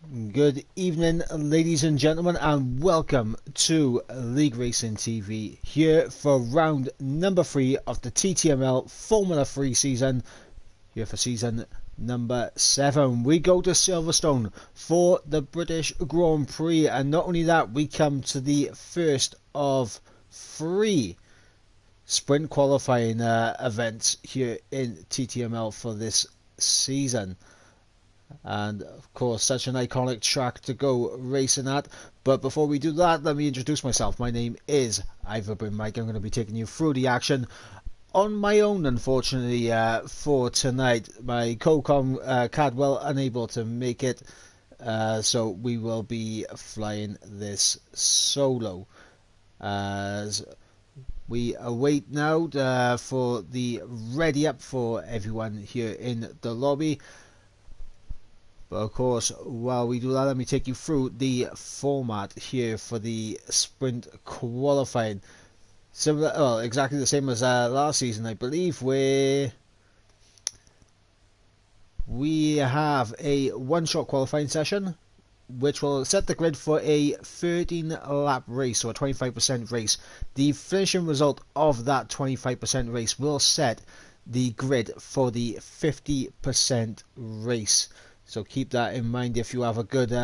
Good evening, ladies and gentlemen, and welcome to League Racing TV here for round number 3 of the TTML Formula 3 season. Here for season number 7, we go to Silverstone for the British Grand Prix, and not only that, we come to the first of 3 sprint qualifying events here in TTML for this season. And of course, such an iconic track to go racing at. But before we do that, let me introduce myself. My name is Ivory Mike. I'm going to be taking you through the action on my own, unfortunately, for tonight. My co-com Cadwell unable to make it, so we will be flying this solo as we await now for the ready up for everyone here in the lobby. But of course, while we do that, let me take you through the format here for the sprint qualifying. Similar, well, exactly the same as last season, I believe, where we have a one-shot qualifying session, which will set the grid for a 13-lap race, or a 25% race. The finishing result of that 25% race will set the grid for the 50% race. So keep that in mind. If you have a good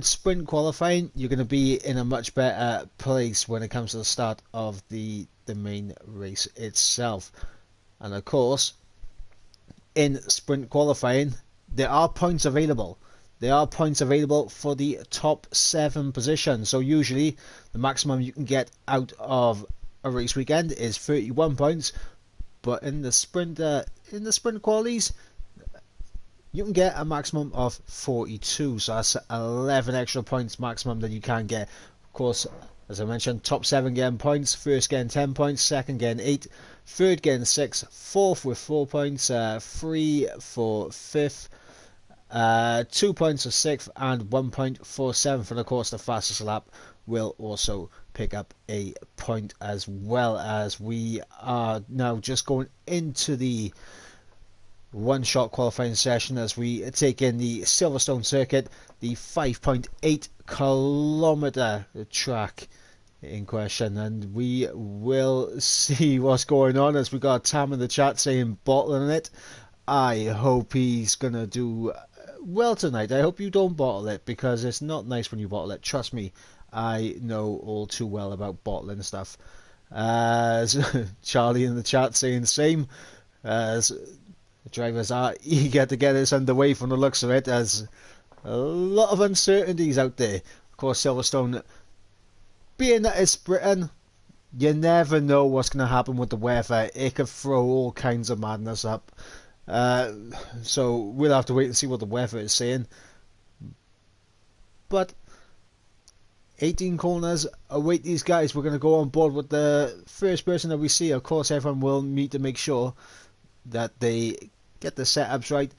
sprint qualifying, you're going to be in a much better place when it comes to the start of the main race itself. And of course, in sprint qualifying, there are points available. There are points available for the top 7 positions. So usually, the maximum you can get out of a race weekend is 31 points. But in the sprint qualies, you can get a maximum of 42, so that's 11 extra points maximum that you can get. Of course, as I mentioned, top 7 getting points, first getting 10 points, second getting 8, third getting 6, fourth with 4 points, 3 for 5th, 2 points for 6th, and 1 point for 7th. And of course, the fastest lap will also pick up a point, as well as we are now just going into the one-shot qualifying session as we take in the Silverstone circuit, the 5.8 kilometer track in question, and we will see what's going on. As we got Tam in the chat saying bottling it. I hope he's gonna do well tonight. I hope you don't bottle it, because it's not nice when you bottle it. Trust me, I know all too well about bottling stuff. As Charlie in the chat saying same. As the drivers are eager to get this underway from the looks of it, as a lot of uncertainties out there. Of course, Silverstone, being that it's Britain, you never know what's going to happen with the weather. It could throw all kinds of madness up. So we'll have to wait and see what the weather is saying. But 18 corners await these guys. We're going to go on board with the first person that we see. Of course, everyone will need to make sure that they get the setups right.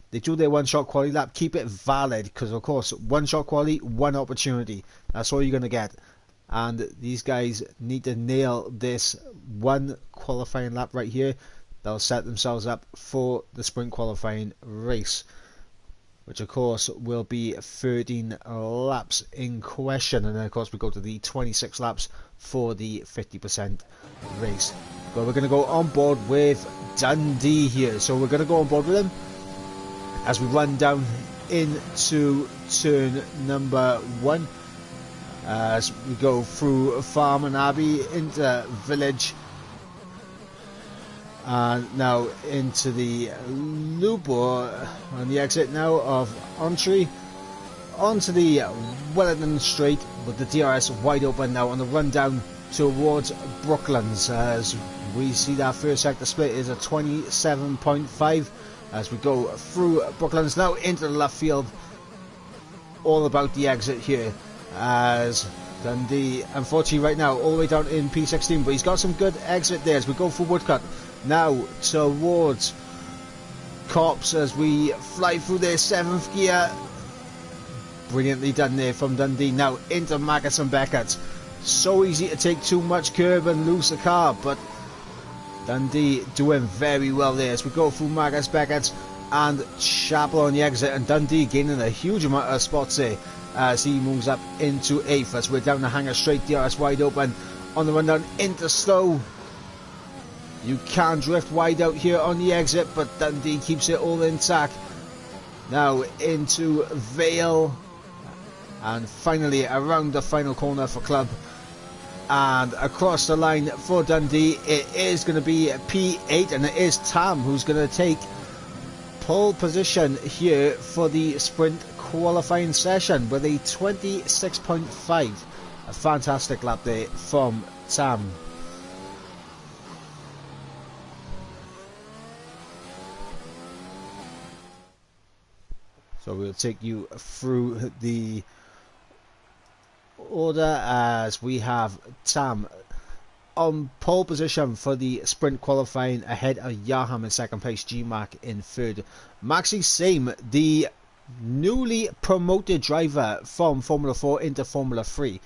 They do their one-shot quality lap. Keep it valid, because of course, one-shot quality, one opportunity. That's all you're going to get. And these guys need to nail this one qualifying lap right here. They'll set themselves up for the sprint qualifying race, which of course will be 13 laps in question. And then of course we go to the 26 laps for the 50% race. But we're going to go on board with Dundee here. So we're going to go on board with him as we run down into turn number 1. As we go through Farm and Abbey into Village. And now into the loop, or on the exit now of Ontry. Onto the Wellington Straight with the DRS wide open now on the run down towards Brooklands, as we see that first sector split is a 27.5 as we go through Brooklands now into the left field. All about the exit here, as Dundee unfortunately right now all the way down in P16, but he's got some good exit there as we go through Woodcut now towards Cops as we fly through their 7th gear. Brilliantly done there from Dundee. Now into Magus and Beckett. So easy to take too much curb and lose the car, but Dundee doing very well there as we go through Magus, Beckett, and Chapel on the exit, and Dundee gaining a huge amount of spots here as he moves up into 8th as we're down the hanger straight. DRS wide open on the run down into slow. You can drift wide out here on the exit, but Dundee keeps it all intact. Now into Vale, and finally around the final corner for Club, and across the line for Dundee. It is going to be P8, and it is Tam who's going to take pole position here for the sprint qualifying session with a 26.5. A fantastic lap there from Tam. So we'll take you through the order as we have Tam on pole position for the sprint qualifying ahead of Yaham in second place, G-Mac in third. Maxi Same, the newly promoted driver from Formula 4 into Formula 3.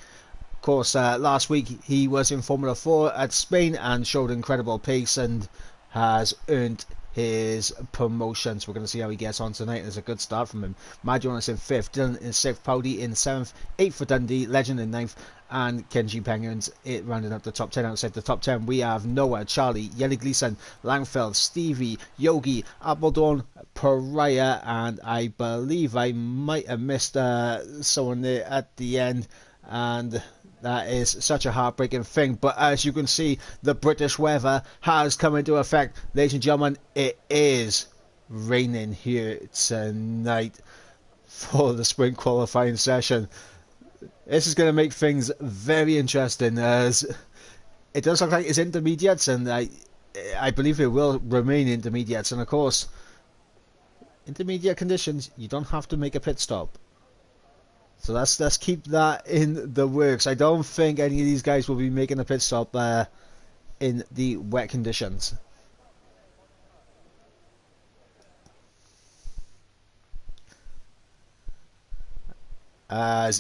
Of course, last week he was in Formula 4 at Spain and showed incredible pace and has earned his promotion. So we're going to see how he gets on tonight. There's a good start from him. Matt Jonas in 5th, Dylan in 6th, Powdy in 7th, 8th for Dundee, Legend in 9th, and Kenji Penguins it rounding up the top 10. Outside the top 10 we have Noah, Charlie, Yelly Gleason, Langfeld, Stevie, Yogi, Appledorn, Pariah, and I believe I might have missed someone there at the end, and that is such a heartbreaking thing. But as you can see, the British weather has come into effect. Ladies and gentlemen, it is raining here tonight for the sprint qualifying session. This is going to make things very interesting, as it does look like it's intermediates, and I believe it will remain intermediates. And of course, intermediate conditions, you don't have to make a pit stop. So let's keep that in the works. I don't think any of these guys will be making a pit stop in the wet conditions. Biolo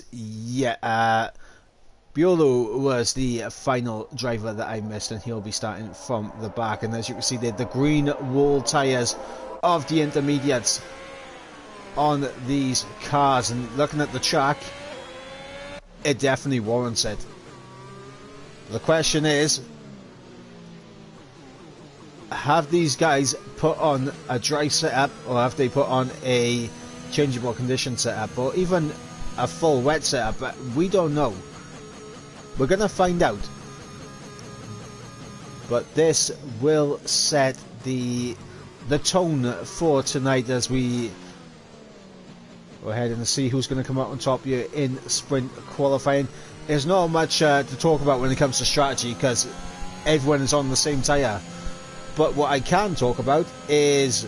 was the final driver that I missed, and he'll be starting from the back. And as you can see there, the green wall tyres of the intermediates on these cars, and looking at the track, it definitely warrants it. The question is, have these guys put on a dry setup, or have they put on a changeable condition setup, or even a full wet setup? We don't know. We're gonna find out, but this will set the tone for tonight as we go ahead and see who's going to come out on top here in sprint qualifying. There's not much to talk about when it comes to strategy, because everyone is on the same tyre. But what I can talk about is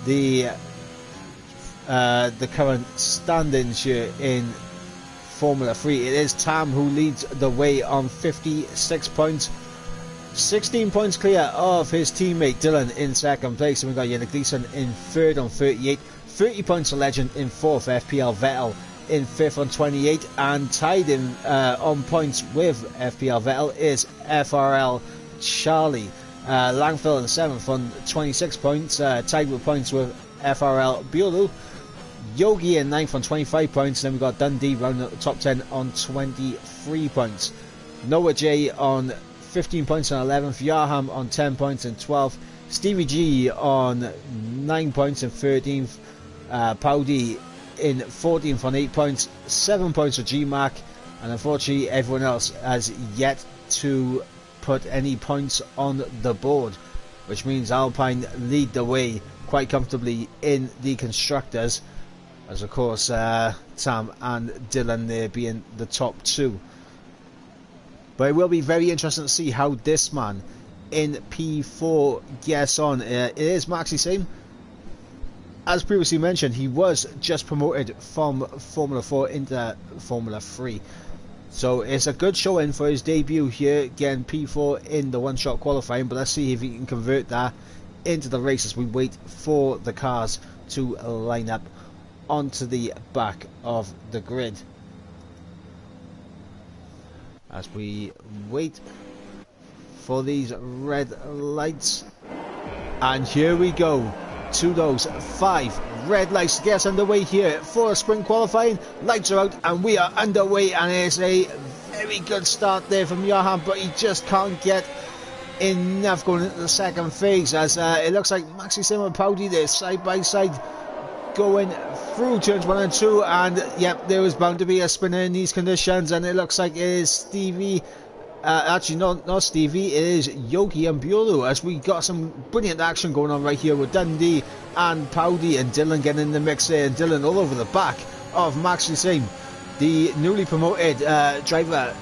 the current standings here in Formula 3. It is Tam who leads the way on 56 points. 16 points clear of his teammate Dylan in second place, and we've got Yannick Gleason in third on 38. 30 points for Legend in 4th, FPL Vettel in 5th on 28, and tied in on points with FPL Vettel is FRL Charlie. Langfield in 7th on 26 points, tied with points with FRL Biolu. Yogi in 9th on 25 points, and then we've got Dundee rounding up the top 10 on 23 points. Noah J on 15 points on 11th, Yarham on 10 points in 12th, Stevie G on 9 points in 13th, Powdy in 14th on 8 points, 7 points for G-Mac, and unfortunately everyone else has yet to put any points on the board, which means Alpine lead the way quite comfortably in the constructors, as of course Sam and Dylan there being the top two. But it will be very interesting to see how this man in P4 gets on. It is Maxi Same. As previously mentioned, he was just promoted from Formula 4 into Formula 3. So it's a good showing for his debut here, getting P4 in the one-shot qualifying. But let's see if he can convert that into the race as we wait for the cars to line up onto the back of the grid. As we wait for these red lights. And here we go. to those 5 red lights to get us underway here for sprint qualifying. Lights are out and we are underway, and it's a very good start there from Johan, but he just can't get enough going into the second phase, as it looks like Maxi Sim and Powdy there side by side going through turns 1 and 2, and yep, there was bound to be a spinner in these conditions, and it looks like it is Stevie, actually not Stevie, it is Yogi and Bulu, as we got some brilliant action going on right here with Dundee and Powdy, and Dylan getting in the mix there, and Dylan all over the back of Maxi Sim, the newly promoted driver,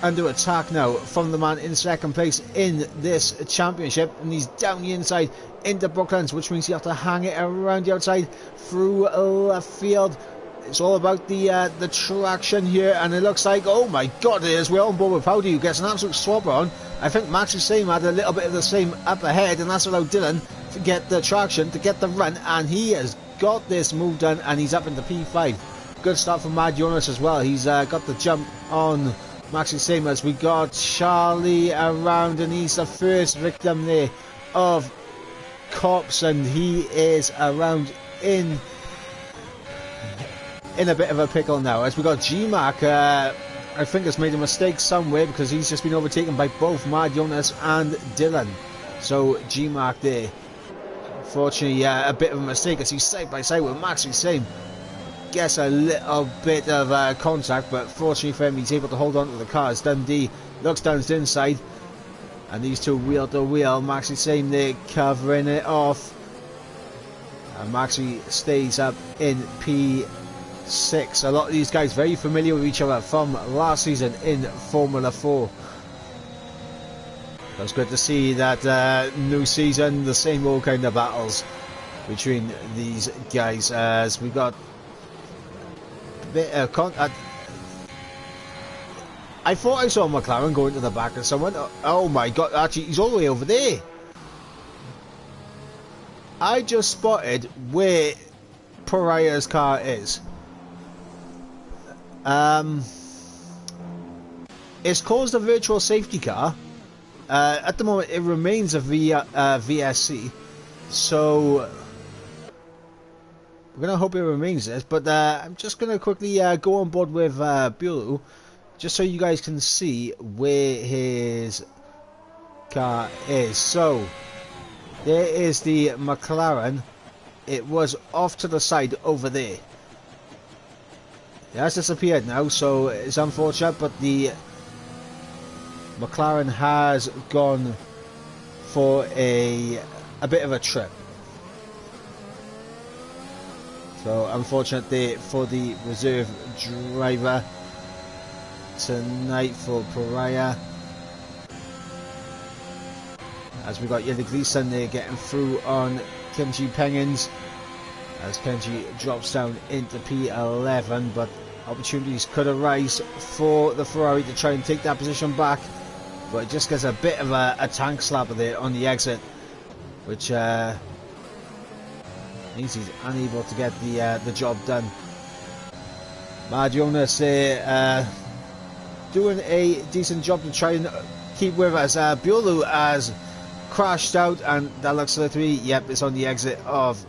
under attack now from the man in second place in this championship, and he's down the inside into Brooklands, which means you have to hang it around the outside through left field. It's all about the traction here, and it looks like, oh my god, it is. We're on board with Powdy, who gets an absolute swabber on. I think Max is same had a little bit of the same up ahead, and that's allowed Dylan to get the traction, to get the run, and he has got this move done, and he's up into P5. Good start from Mad Jonas as well. He's got the jump on Maxi Sim, as we got Charlie around, and he's the first victim there of cops, and he is around in a bit of a pickle now, as we got G-Mac, I think has made a mistake somewhere, because he's just been overtaken by both Mad Jonas and Dylan. So G-Mac there, fortunately a bit of a mistake, as he's side by side with Maxi Sim. Gets a little bit of contact, but fortunately for him, he's able to hold on to the car as Dundee looks down his inside, and these two wheel to wheel. Maxi Sim there covering it off, and Maxi stays up in P6. A lot of these guys very familiar with each other from last season in Formula 4. It was good to see that new season, the same old kind of battles between these guys, as we got bit of I thought I saw McLaren going to the back of someone. Oh my god, actually he's all the way over there. I just spotted where Pariah's car is. It's caused a virtual safety car. At the moment it remains a VSC, so we're going to hope it remains this, but I'm just going to quickly go on board with Bulu, just so you guys can see where his car is. So, there is the McLaren. It was off to the side over there. It has disappeared now, so it's unfortunate, but the McLaren has gone for a bit of a trip. So unfortunate there for the reserve driver tonight for Pariah, as we got Yildiz Gleeson there getting through on Kenji Pengens, as Kenji drops down into P11, but opportunities could arise for the Ferrari to try and take that position back, but it just gets a bit of a tank slapper there on the exit, which means he's unable to get the job done. Mad Jonas doing a decent job to try and keep with us. Bulu has crashed out, and that looks like to be, yep, it's on the exit of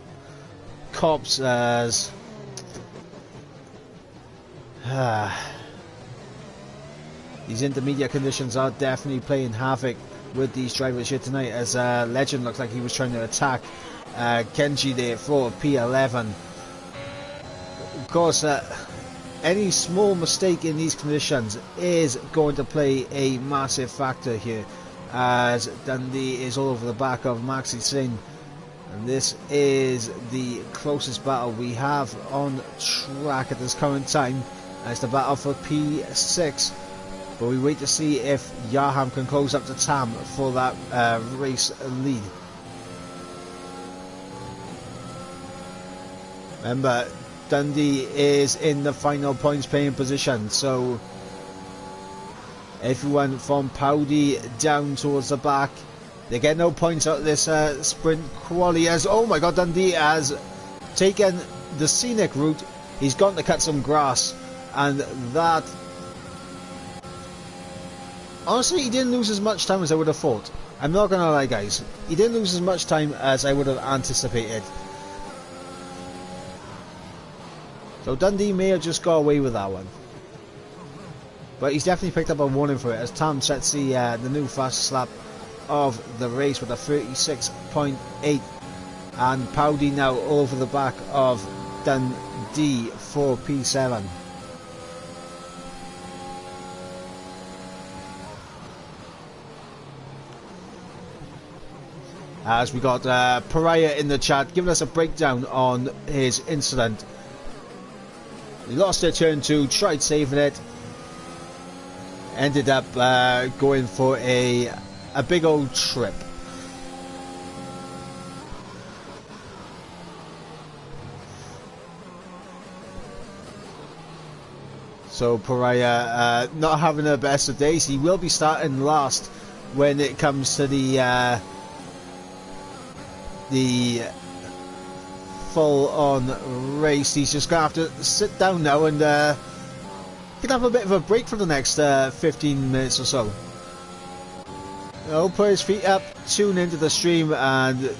cops, as these intermediate conditions are definitely playing havoc with these drivers here tonight, as Legend looked like he was trying to attack Kenji there for P11. Of course, any small mistake in these conditions is going to play a massive factor here, as Dundee is all over the back of Maxi Sim, and this is the closest battle we have on track at this current time, as the battle for P6. But we wait to see if Yaham can close up to Tam for that race lead. Remember, Dundee is in the final points paying position, so everyone from Powdy down towards the back, they get no points out of this sprint quali, as, oh my god, Dundee has taken the scenic route. He's gone to cut some grass, and that, honestly, he didn't lose as much time as I would have thought. I'm not gonna lie, guys, he didn't lose as much time as I would have anticipated. So Dundee may have just got away with that one. But he's definitely picked up a warning for it, as Tam sets the new fastest lap of the race with a 36.8, and Powdy now over the back of Dundee for P7. As we got Pariah in the chat giving us a breakdown on his incident. He lost it turn 2, tried saving it, ended up going for a big old trip. So Pariah not having the best of days. He will be starting last when it comes to the full-on race. He's just gonna have to sit down now and can have a bit of a break for the next 15 minutes or so. He'll put his feet up, tune into the stream, and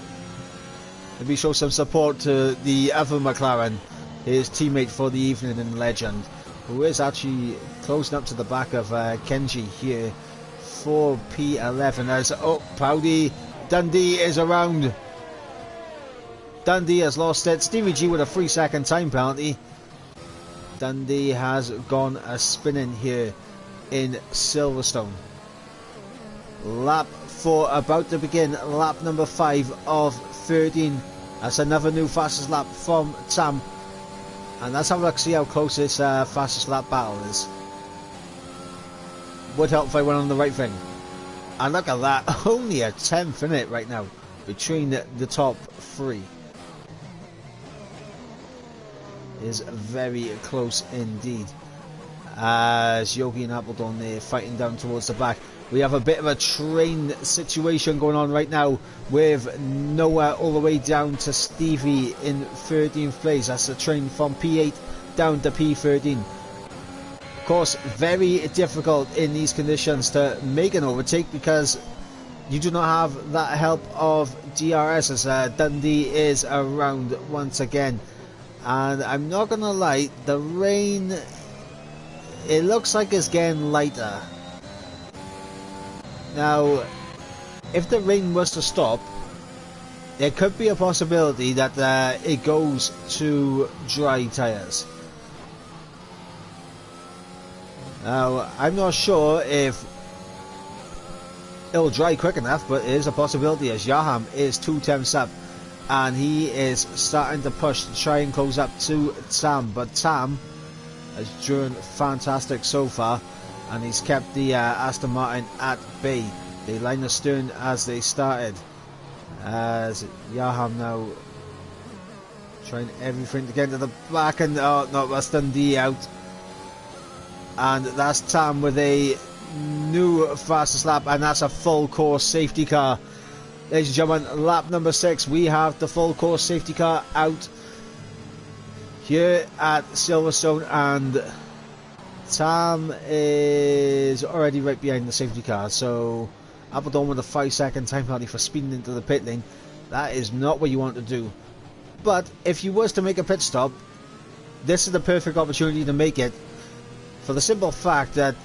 maybe show some support to the other McLaren, his teammate for the evening in Legend, who is actually closing up to the back of Kenji here for P11. As Powdy, Dundee is around. Dundee has lost it. Stevie G with a 3-second time penalty. Dundee has gone a spinning here in Silverstone. Lap 4 about to begin. Lap number 5 of 13. That's another new fastest lap from Tam. And let's have a look, see how close this fastest lap battle is. Would help if I went on the right thing. And look at that, only a 10th in it right now between the top 3. Is very close indeed. As Yogi and Appledon there fighting down towards the back. We have a bit of a train situation going on right now with Noah all the way down to Stevie in 13th place. That's the train from P8 down to P13. Of course, very difficult in these conditions to make an overtake because you do not have that help of DRS, as Dundee is around once again. And I'm not gonna lie, the rain, it looks like it's getting lighter. Now, if the rain was to stop, there could be a possibility that it goes to dry tyres. Now, I'm not sure if it'll dry quick enough, but it is a possibility, as Yaham is 2 tenths up. And he is starting to push to try and close up to Tam, but Tam has driven fantastic so far, and he's kept the Aston Martin at bay. They line the stern as they started, as Yaham now trying everything to get to the back, and oh no, that's Dundee out, and that's Tam with a new fastest lap, and that's a full course safety car. Ladies and gentlemen, lap number 6, we have the full course safety car out here at Silverstone, and Tam is already right behind the safety car. So Appledon with a 5-second time penalty for speeding into the pit lane. That is not what you want to do. But if you was to make a pit stop, this is the perfect opportunity to make it, for the simple fact that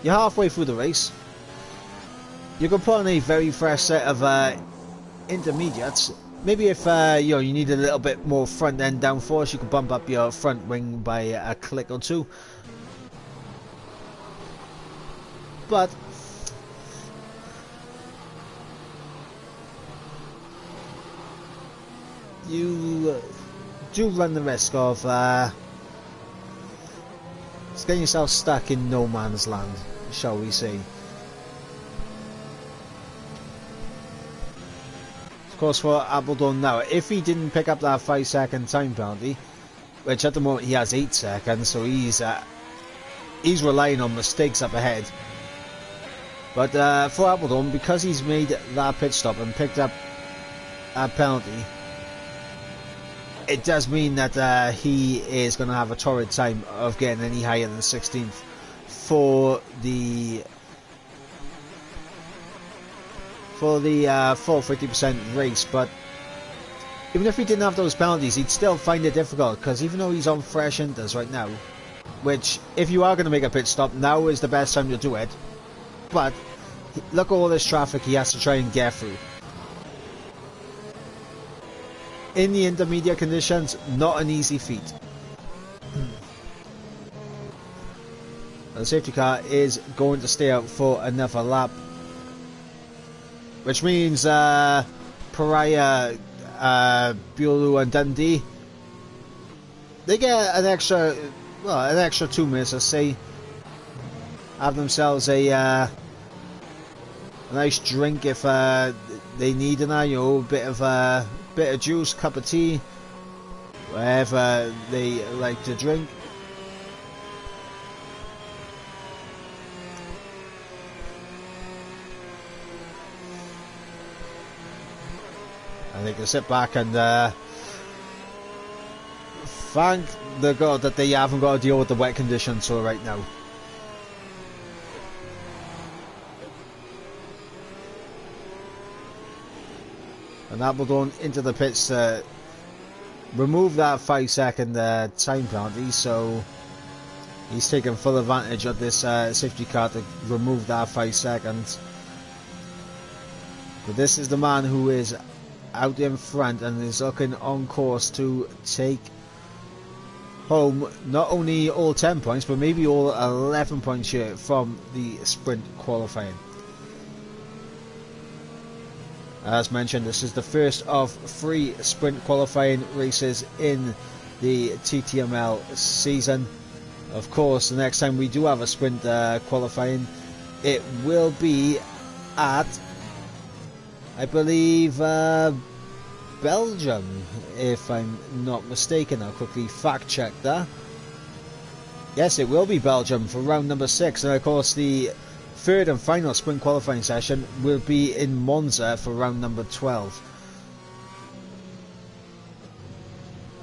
you're halfway through the race. You can put on a very fresh set of intermediates. Maybe if you need a little bit more front end downforce, you can bump up your front wing by a click or two. But you do run the risk of getting yourself stuck in no man's land, shall we say. Of course, for Appledon now, if he didn't pick up that 5-second time penalty, which at the moment he has 8 seconds, so he's relying on mistakes up ahead. But for Appledon, because he's made that pit stop and picked up a penalty, it does mean that he is going to have a torrid time of getting any higher than 16th for the for the full 50% race, but even if he didn't have those penalties, he'd still find it difficult, because even though he's on fresh inters right now, which, if you are going to make a pit stop, now is the best time to do it, but look at all this traffic he has to try and get through. In the intermediate conditions, not an easy feat. The safety car is going to stay out for another lap, which means Pariah, Bulu and Dundee, they get an extra 2 minutes, let's say. Have themselves a nice drink if they need an, a bit of juice, cup of tea, whatever they like to drink. And they can sit back and thank the God that they haven't got to deal with the wet conditions so right now. And Appledon into the pits to remove that 5-second time penalty, so he's taken full advantage of this safety car to remove that 5 seconds. But this is the man who is out in front and is looking on course to take home not only all 10 points but maybe all 11 points here from the sprint qualifying. As mentioned, this is the first of 3 sprint qualifying races in the TTML season. Of course, the next time we do have a sprint qualifying, it will be at, I believe, Belgium, if I'm not mistaken. I'll quickly fact check that. Yes, it will be Belgium for round number 6, and of course the third and final sprint qualifying session will be in Monza for round number 12.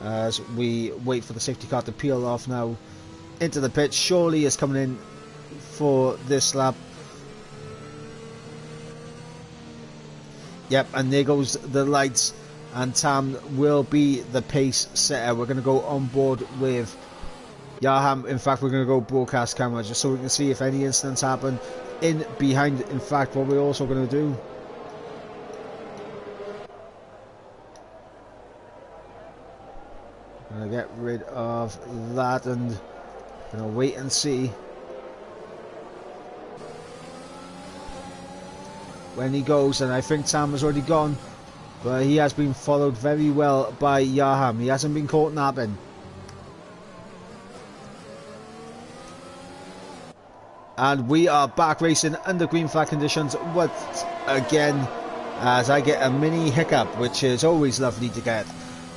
As we wait for the safety car to peel off now into the pit, Shorley is coming in for this lap. Yep, and there goes the lights, and Tam will be the pace setter. We're going to go on board with Yaham. In fact, we're going to go broadcast camera just so we can see if any incidents happen in behind. In fact, what we're also going to do, I'm going to get rid of that and going to wait and see when he goes. And I think Tam has already gone, but he has been followed very well by Yaham. He hasn't been caught napping. And we are back racing under green flag conditions once again, as I get a mini hiccup, which is always lovely to get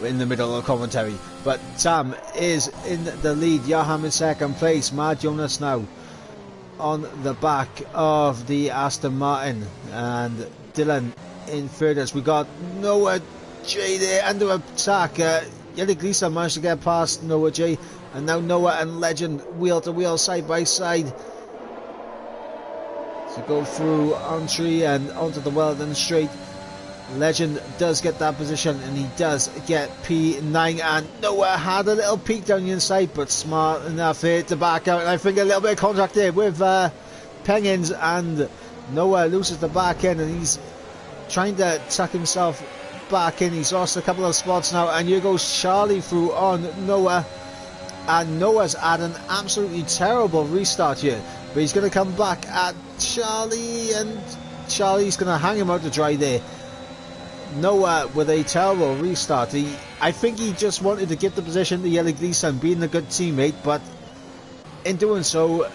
in the middle of commentary. But Tam is in the lead, Yaham in second place, Mad Jonas now on the back of the Aston Martin, and Dylan in third. As we got Noah J there under attack. Yelly Gleason managed to get past Noah J, and now Noah and Legend wheel to wheel, side by side, to go through Entry and onto the Weldon Straight. Legend does get that position, and he does get P9, and Noah had a little peek down the inside, but smart enough here to back out. And I think a little bit of contact there with Pengins, and Noah loses the back end, and he's trying to tuck himself back in. He's lost a couple of spots now, and here goes Charlie through on Noah, and Noah's had an absolutely terrible restart here, but he's going to come back at Charlie, and Charlie's going to hang him out to dry there. Noah with a terrible restart. I think he just wanted to give the position to Yelly Gleason, being a good teammate, but in doing so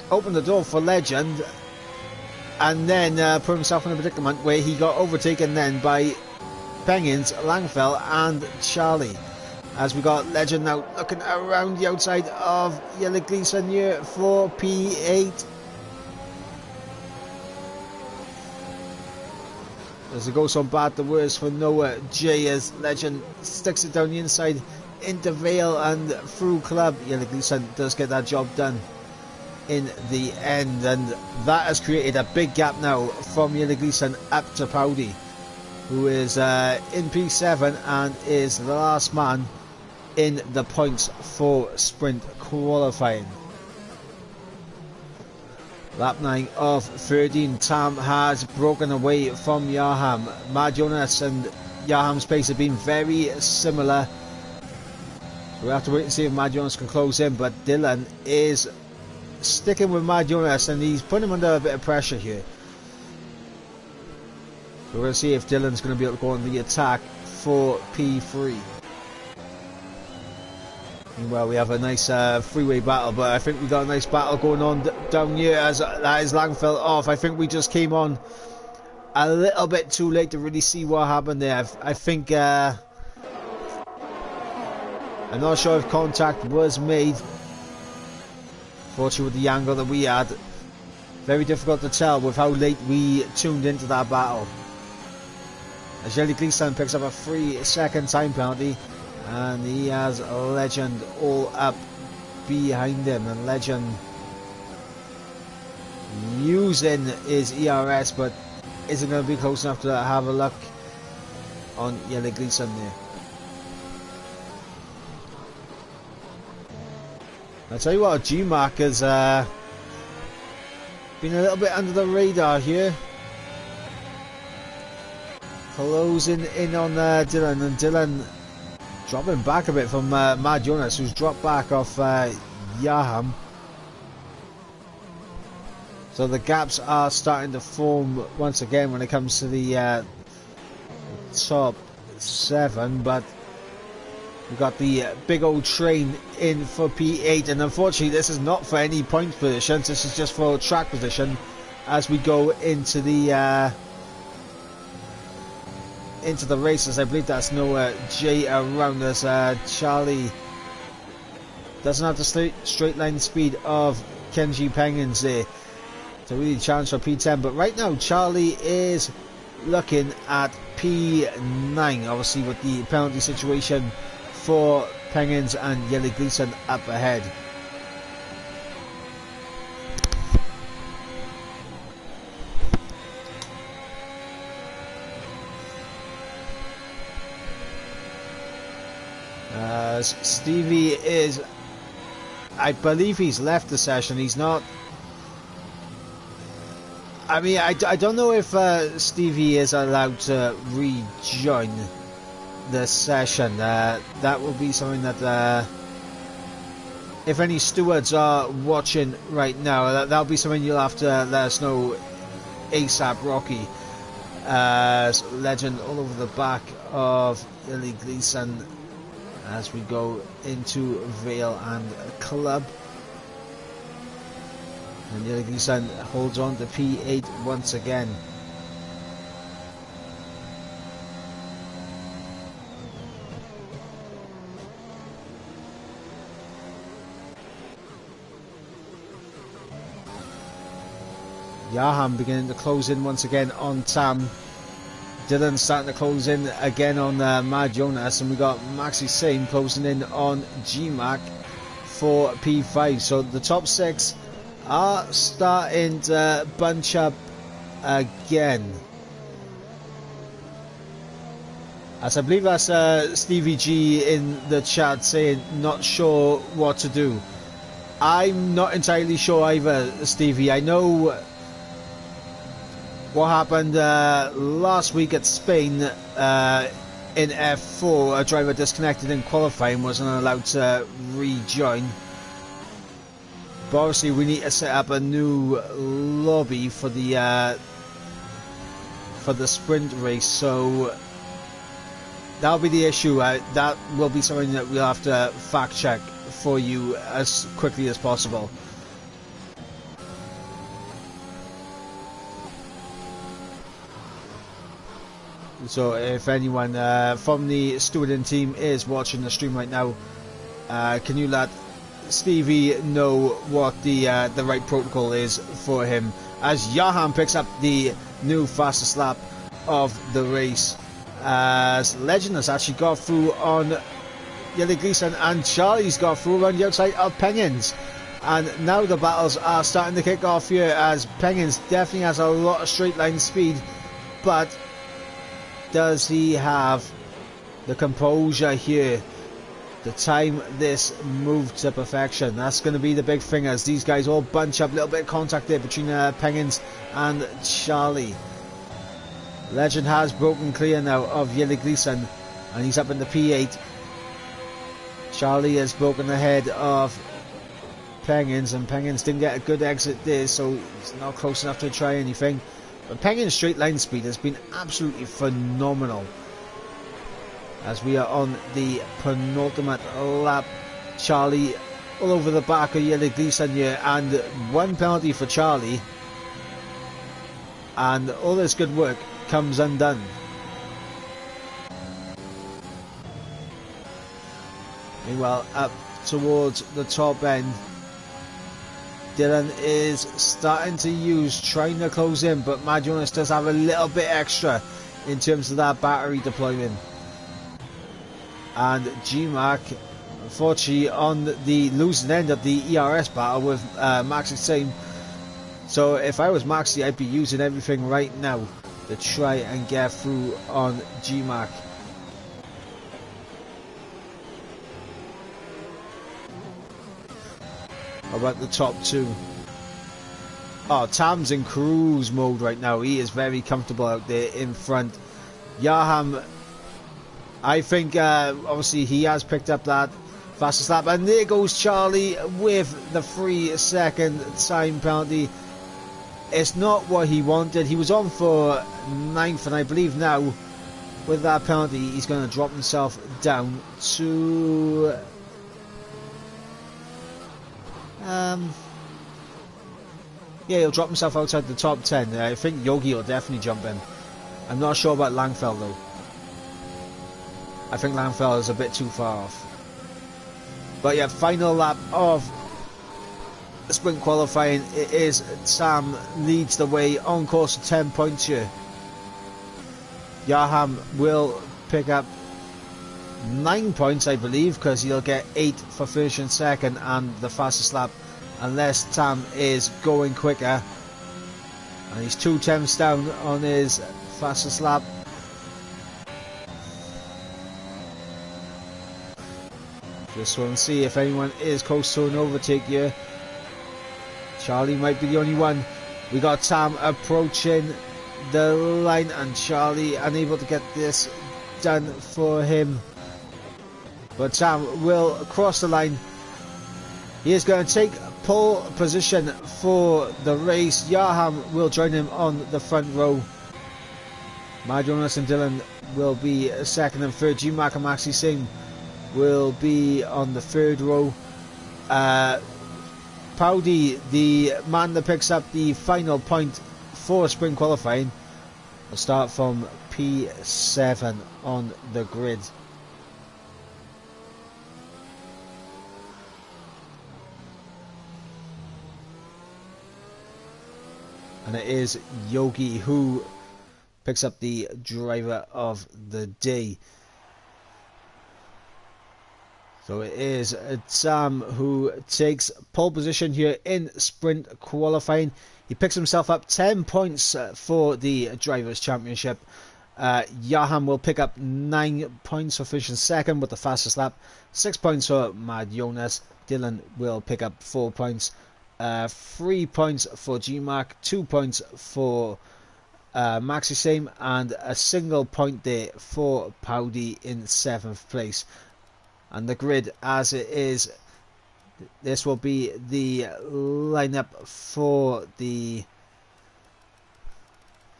opened the door for Legend, and then put himself in a predicament where he got overtaken then by Pengins, Langfell and Charlie. As we got Legend now looking around the outside of Yelly Gleason here for P8. As it goes from bad to worse for Noah J, as Legend sticks it down the inside into Vale and through Club. Yelly Gleason does get that job done. in the end, and that has created a big gap now from Jelle Gleeson up to Powdy, who is in P7 and is the last man in the points for sprint qualifying. Lap 9 of 13, Tam has broken away from Yaham. Mad Jonas and Yaham's pace have been very similar. We'll have to wait and see if Mad Jonas can close in, but Dylan is sticking with Mad Jonas and he's putting him under a bit of pressure here. So we're going to see if Dylan's going to be able to go on the attack for P3. Meanwhile, we have a nice freeway battle, but I think we got a nice battle going on down here as that is Langfeld off. I think we just came on a little bit too late to really see what happened there. I think I'm not sure if contact was made. Fortunately, with the angle that we had, very difficult to tell with how late we tuned into that battle. As Jelle Gleeson picks up a 3-second time penalty, and he has Legend all up behind him, and Legend using his ERS, but isn't going to be close enough to have a look on Jelle Gleeson there. I'll tell you what, G-Mark has been a little bit under the radar here. Closing in on Dylan, and Dylan dropping back a bit from Mad Jonas, who's dropped back off Yaham. So the gaps are starting to form once again when it comes to the top 7, but we've got the big old train in for P8, and unfortunately this is not for any point positions, this is just for track position as we go into the races. I believe that's no J around us. Charlie doesn't have the straight line speed of Kenji Penguins there to really challenge for P10, but right now Charlie is looking at P9, obviously with the penalty situation for Penguins and Jelle Gleeson up ahead. Stevie is, I believe he's left the session. He's not, I mean, I don't know if Stevie is allowed to rejoin the session. That will be something that if any stewards are watching right now, that'll be something you'll have to let us know ASAP, Rocky. Legend all over the back of Jelle Gleeson as we go into Vale and Club. And Jelle Gleeson holds on to P8 once again. Yaham beginning to close in once again on Tam. Dylan starting to close in again on Mad Jonas, and we got Maxi Sane closing in on GMAC for P5. So the top 6 are starting to bunch up again. As I believe that's Stevie G in the chat saying not sure what to do. I'm not entirely sure either, Stevie. I know what happened last week at Spain in F4. A driver disconnected in qualifying, wasn't allowed to rejoin. But obviously we need to set up a new lobby for the sprint race, so that'll be the issue. That will be something that we'll have to fact check for you as quickly as possible. So if anyone from the stewarding team is watching the stream right now, can you let Stevie know what the right protocol is for him, as Yaham picks up the new fastest lap of the race, as Legend has actually got through on Jelle Gleeson, and Charlie's got through around the outside of Penguins. And now the battles are starting to kick off here, as Penguins definitely has a lot of straight line speed, but does he have the composure here to time this move to perfection? That's going to be the big thing, as these guys all bunch up. A little bit of contact there between Penguins and Charlie. Legend has broken clear now of Yele Gleason, and he's up in the P8. Charlie has broken ahead of Penguins, and Penguins didn't get a good exit there, so he's not close enough to try anything. But Penguins' straight line speed has been absolutely phenomenal, as we are on the penultimate lap. Charlie all over the back of Yele Gleason here, and one penalty for Charlie, and all this good work comes undone. Meanwhile, up towards the top end, Dylan is starting to trying to close in, but Mad Jonas does have a little bit extra in terms of that battery deployment. And G-Mac, unfortunately, on the losing end of the ERS battle with Maxi Same. So if I was Maxi, I'd be using everything right now to try and get through on G-Mac. How about the top two? Oh, Tam's in cruise mode right now. He is very comfortable out there in front. Yaham, I think obviously he has picked up that fastest lap, and there goes Charlie with the 3-second time penalty. It's not what he wanted. He was on for 9th, and I believe now with that penalty he's going to drop himself down to yeah, he'll drop himself outside the top 10. I think Yogi will definitely jump in. I'm not sure about Langfeld though. I think Langfeld is a bit too far off. But yeah, final lap of sprint qualifying. It is Sam leads the way on course to 10 points here. Yaham will pick up 9 points, I believe, because he'll get 8 for finishing second and the fastest lap, unless Tam is going quicker. And he's 2 tenths down on his fastest lap. Just want to see if anyone is close to an overtake here. Charlie might be the only one. We got Tam approaching the line, and Charlie unable to get this done for him. But Tam will cross the line. He is going to take pole position for the race. Yaham will join him on the front row. Mad Jonas and Dylan will be second and third. G-Mac and Maxi Singh will be on the third row. Powdy, the man that picks up the final point for sprint qualifying, will start from P7 on the grid. And it is Yogi who picks up the driver of the day. So it is Sam who takes pole position here in sprint qualifying. He picks himself up 10 points for the Drivers' Championship. Yaham will pick up 9 points for finishing second with the fastest lap. 6 points for Mad Jonas. Dylan will pick up 4 points. 3 points for G-Mac. 2 points for Maxi Same. And a single point there for Powdy in 7th place. And the grid as it is, this will be the lineup for the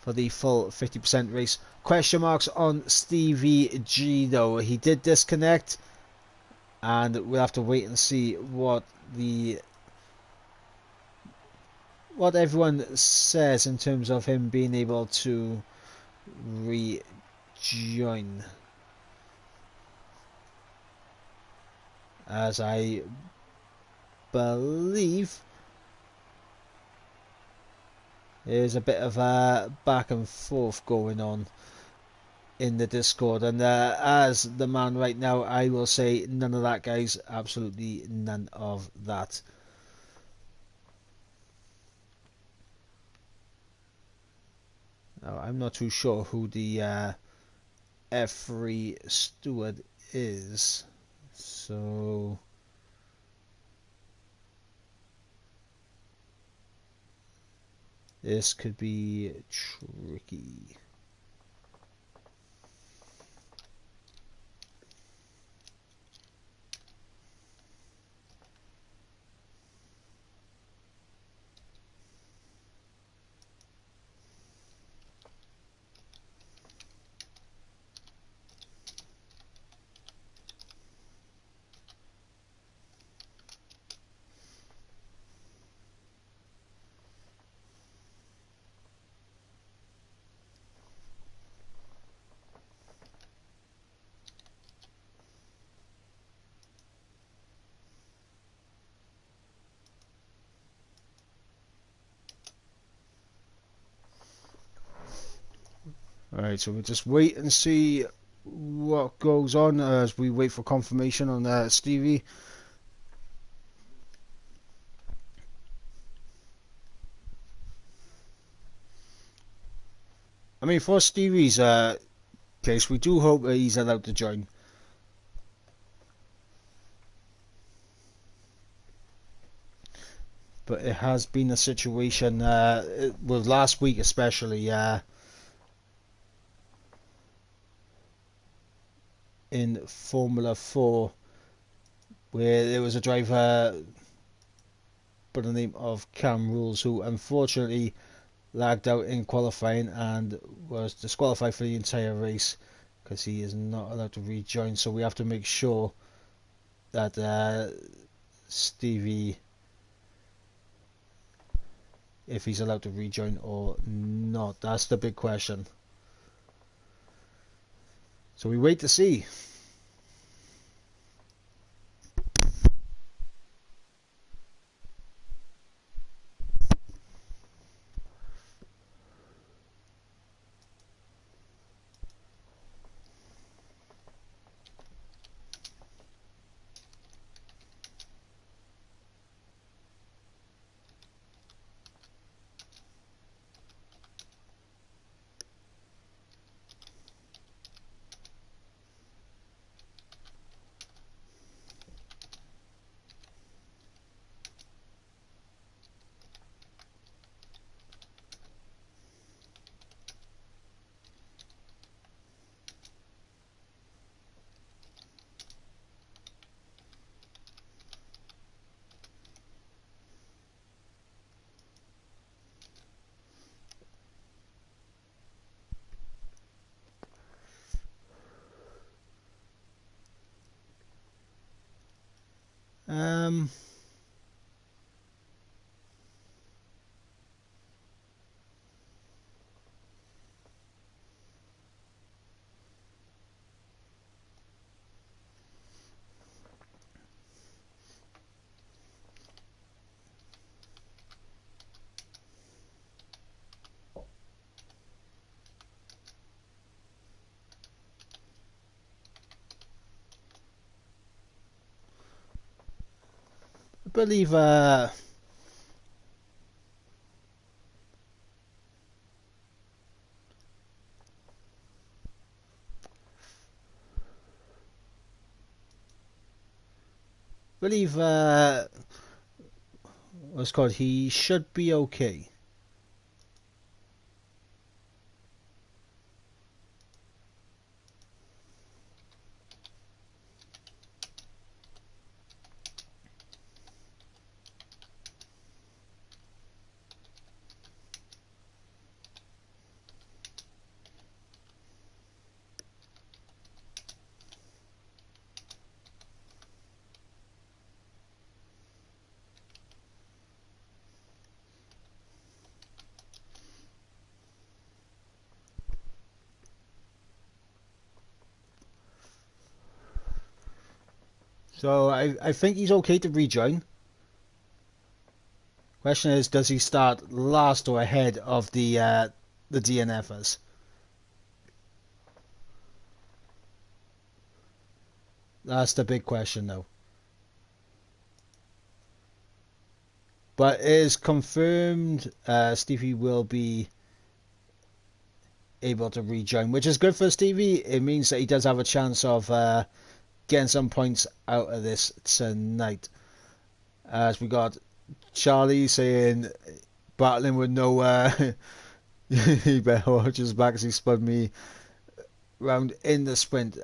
full 50% race. Question marks on Stevie G though. He did disconnect, and we'll have to wait and see what everyone says in terms of him being able to rejoin. As I believe there's a bit of a back and forth going on in the Discord, and as the man right now, I will say none of that, guys. Absolutely none of that. Now, I'm not too sure who the F3 steward is, so this could be tricky. Alright, so we'll just wait and see what goes on as we wait for confirmation on Stevie. I mean, for Stevie's case, we do hope that he's allowed to join. But it has been a situation, with last week especially, in Formula 4, where there was a driver by the name of Cam Rules who unfortunately lagged out in qualifying and was disqualified for the entire race because he is not allowed to rejoin. So we have to make sure that Stevie, if he's allowed to rejoin or not, that's the big question. So we wait to see. I believe what's called, he should be okay. So I think he's okay to rejoin. Question is, does he start last or ahead of the DNFers? That's the big question, though. But it is confirmed Stevie will be able to rejoin, which is good for Stevie. It means that he does have a chance of getting some points out of this tonight. As we got Charlie saying, battling with nowhere. He better watch his back as he spun me round in the sprint.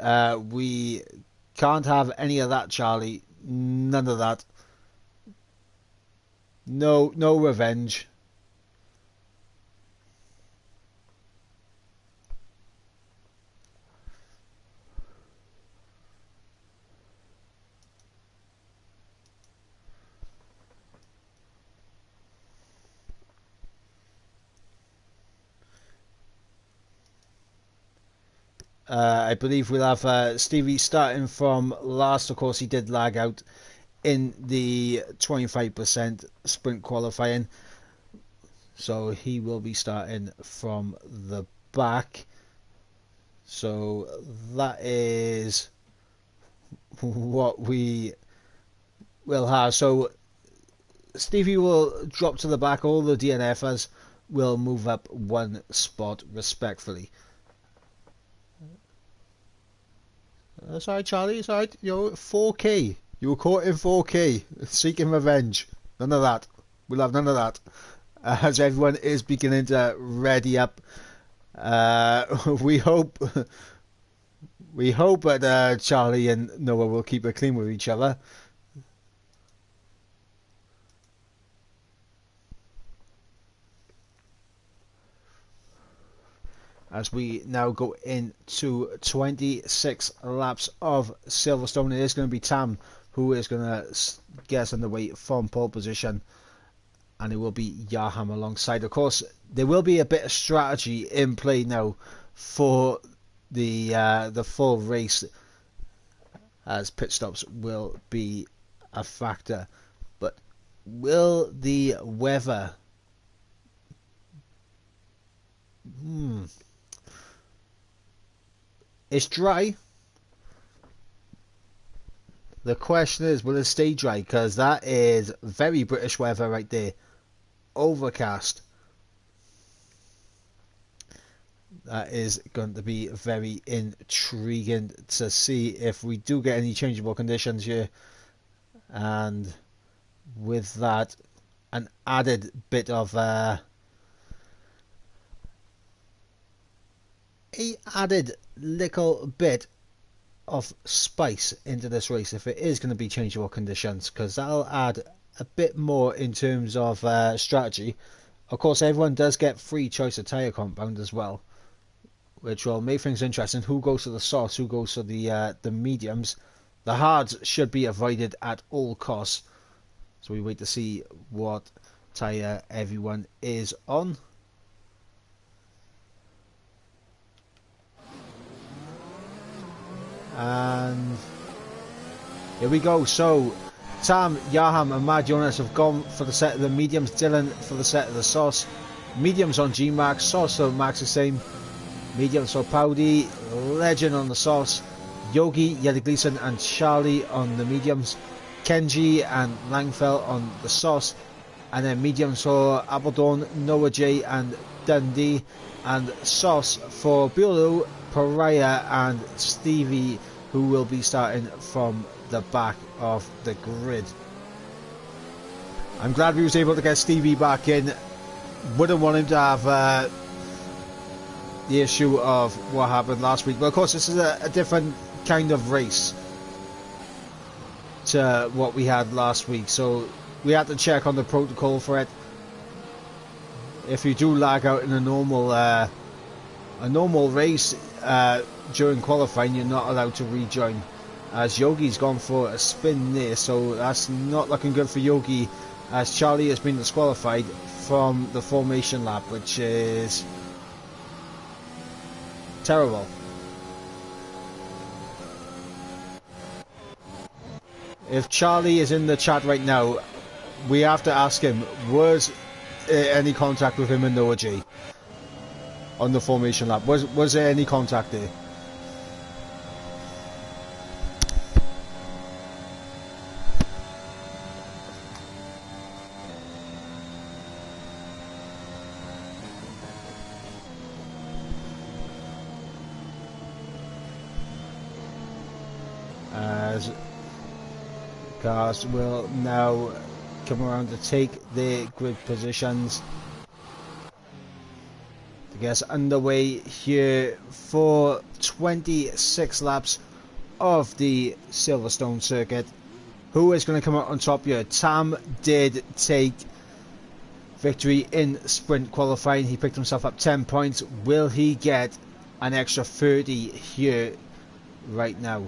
We can't have any of that, Charlie. None of that. No revenge. I believe we'll have Stevie starting from last. Of course, he did lag out in the 25% sprint qualifying, so he will be starting from the back. So that is what we will have. So Stevie will drop to the back. All the DNFers will move up one spot respectfully. That's alright, Charlie. It's alright. You're 4K. You were caught in 4K. Seeking revenge. None of that. We'll have none of that. As everyone is beginning to ready up. We hope that Charlie and Noah will keep it clean with each other. As we now go into 26 laps of Silverstone. It is going to be Tam who is going to get us on the way from pole position, and it will be Yaham alongside. Of course, there will be a bit of strategy in play now for the full race, as pit stops will be a factor. But will the weather... It's dry. The question is, will it stay dry? Because that is very British weather right there. Overcast. That is going to be very intriguing to see if we do get any changeable conditions here. And with that, an added bit of... a added little bit of spice into this race if it is going to be changeable conditions, because that'll add a bit more in terms of strategy. Of course, everyone does get free choice of tyre compound as well, which will make things interesting. Who goes to the softs, who goes to the mediums. The hards should be avoided at all costs, so we wait to see what tyre everyone is on. And here we go. So Tam, Yaham and Mad Jonas have gone for the set of the mediums. Dylan for the set of the sauce. Mediums on G-Max. Sauce on Max the same. Mediums for Powdy. Legend on the sauce. Yogi, Yeti Gleason and Charlie on the mediums. Kenji and Langfell on the sauce. And then mediums for Appledorn, Noah J and Dundee. And sauce for Bulu, Pariah and Stevie, who will be starting from the back of the grid. I'm glad we was able to get Stevie back in. Wouldn't want him to have the issue of what happened last week. But of course, this is a different kind of race to what we had last week, so we had to check on the protocol for it. If you do lag out in a normal race during qualifying, you're not allowed to rejoin. As Yogi's gone for a spin there, so that's not looking good for Yogi, as Charlie has been disqualified from the formation lap, which is terrible. If Charlie is in the chat right now, we have to ask him, was any contact with him and Noah J on the formation lap? Was there any contact there? as cars will now come around to take their grid positions to get us underway here for 26 laps of the Silverstone circuit. Who is going to come out on top here? Tam did take victory in sprint qualifying. He picked himself up 10 points. Will he get an extra 30 here right now?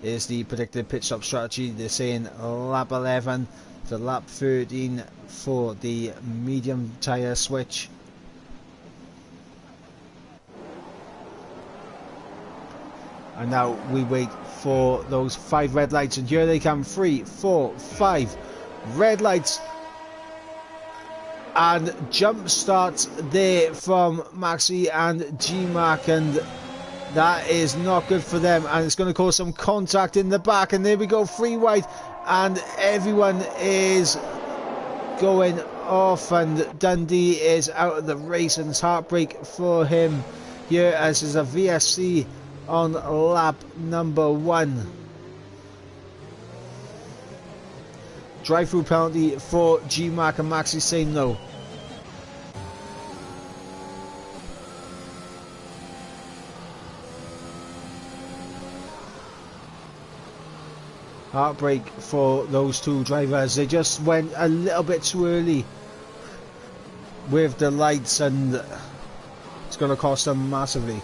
Is the predicted pit stop strategy. They're saying lap 11 to lap 13 for the medium tyre switch. And now we wait for those 5 red lights, and here they come. 3, 4, 5 red lights, and jump starts there from Maxi and G-Mac, and that is not good for them, and it's going to cause some contact in the back. And there we go, 3 wide, and everyone is going off, and Dundee is out of the race, and it's heartbreak for him here as there's a VSC on lap number 1. Drive-through penalty for G-Mac, and Maxi saying no. Heartbreak for those 2 drivers. They just went a little bit too early with the lights, and it's going to cost them massively.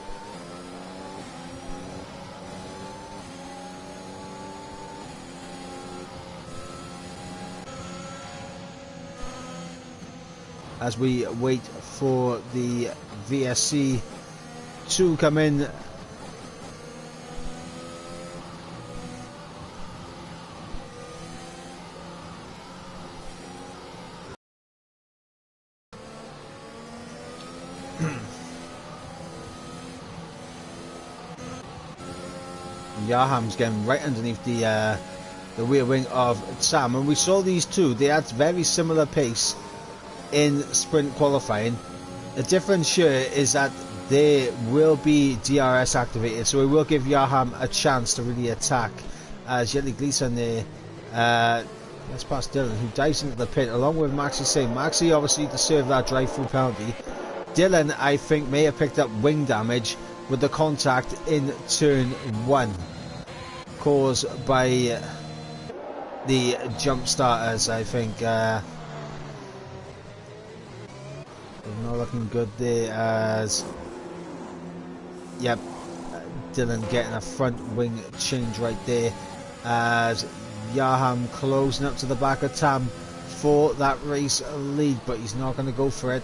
As we wait for the VSC to come in. Yaham's getting right underneath the rear wing of Sam, and we saw these two. They had very similar pace in sprint qualifying. The difference here is that there will be DRS activated, so it will give Yaham a chance to really attack. As Yelly Gleason there, let's pass Dylan, who dives into the pit along with Maxi Singh. Maxi obviously to serve that drive-through penalty. Dylan, I think, may have picked up wing damage with the contact in turn 1 caused by the jump starters. I think not looking good there, as yep, Dylan getting a front wing change right there, as Yaham closing up to the back of Tam for that race lead, but he's not going to go for it.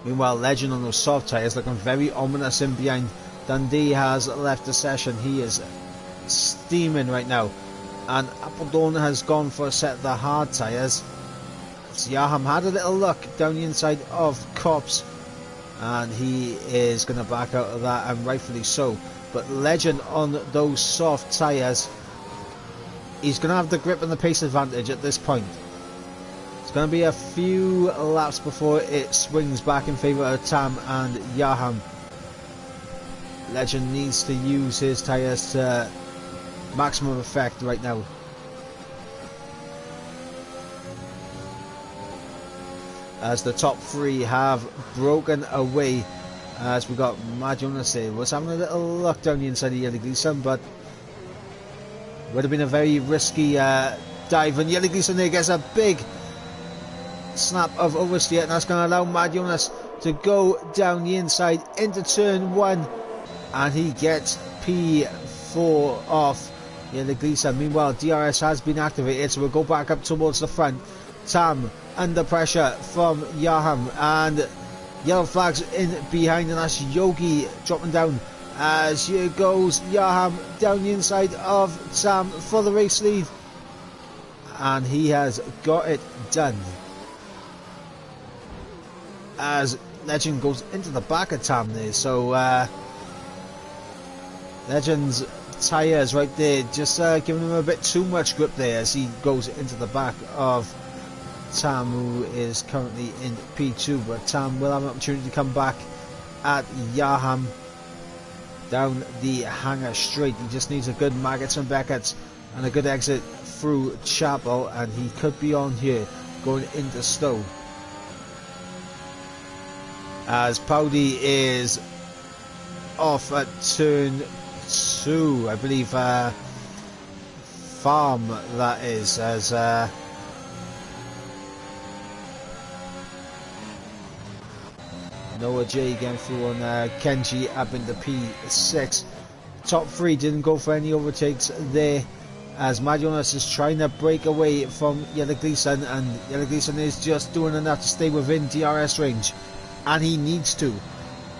Meanwhile, Legend on those soft tyres looking very ominous in behind. Dundee has left the session. He is steaming right now. And Appledorn has gone for a set of the hard tyres. Yaham had a little look down the inside of Cops, and he is going to back out of that, and rightfully so. But Legend on those soft tyres, he's going to have the grip and the pace advantage at this point. It's going to be a few laps before it swings back in favour of Tam and Yaham. Legend needs to use his tyres to maximum effect right now. As the top 3 have broken away, as we got Mad Jonas there, was having a little look down the inside of Yelly Gleason, but would have been a very risky dive, and Yelly Gleason there gets a big snap of oversteer, and that's going to allow Mad Jonas to go down the inside into turn 1, and he gets P4 off Yelly Gleason. Meanwhile, DRS has been activated, so we'll go back up towards the front. Tam under pressure from Yaham, and yellow flags in behind, and that's Yogi dropping down. As here goes Yaham down the inside of Tam for the race lead, and he has got it done. As Legend goes into the back of Tam there, so Legend's tyres right there just giving him a bit too much grip there as he goes into the back of Tam, who is currently in P2, but Tam will have an opportunity to come back at Yaham. down the hangar straight. He just needs a good Maggots and Beckett's and a good exit through Chapel, and he could be on here going into Stowe. As Powdy is off at turn 2, I believe, Farm that is, as Noah J getting through on Kenji up into P6. Top 3 didn't go for any overtakes there, as Mad Jonas is trying to break away from Yellow Gleason, and Yellow Gleason is just doing enough to stay within DRS range, and he needs to.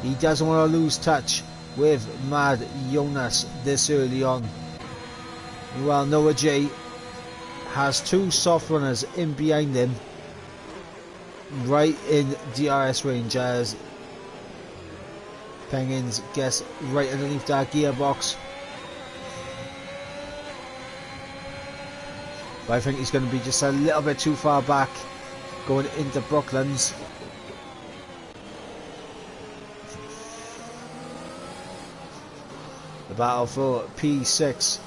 He doesn't want to lose touch with Mad Jonas this early on. Meanwhile, Noah J has 2 soft runners in behind him, right in DRS range, as Penguins gets right underneath that gearbox. But I think he's going to be just a little bit too far back going into Brooklands. The battle for P6.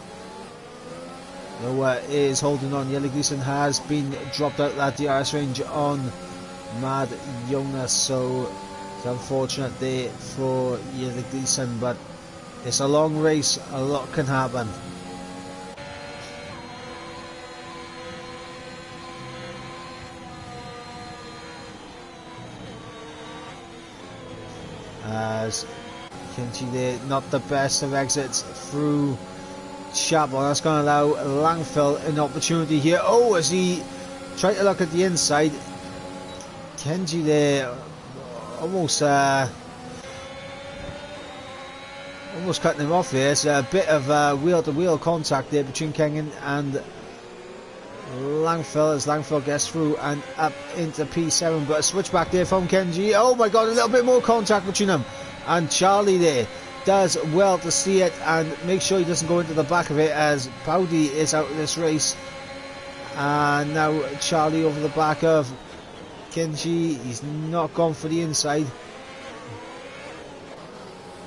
Noah is holding on. Yellow Gleason has been dropped out that DRS range on Mad Jonas, so it's unfortunate there for Yellow Gleason, but it's a long race, a lot can happen. As Kenji there, not the best of exits through Chapel. That's going to allow Langfell an opportunity here. Oh, as he tried to look at the inside, Kenji there almost cutting him off there. It's a bit of wheel-to-wheel contact there between Kenyon and Langfell, as Langfell gets through and up into P7, but a switch back there from Kenji. Oh my god, a little bit more contact between them, and Charlie there does well to see it and make sure he doesn't go into the back of it, as Powdy is out of this race. And now Charlie over the back of Kenji. He's not gone for the inside,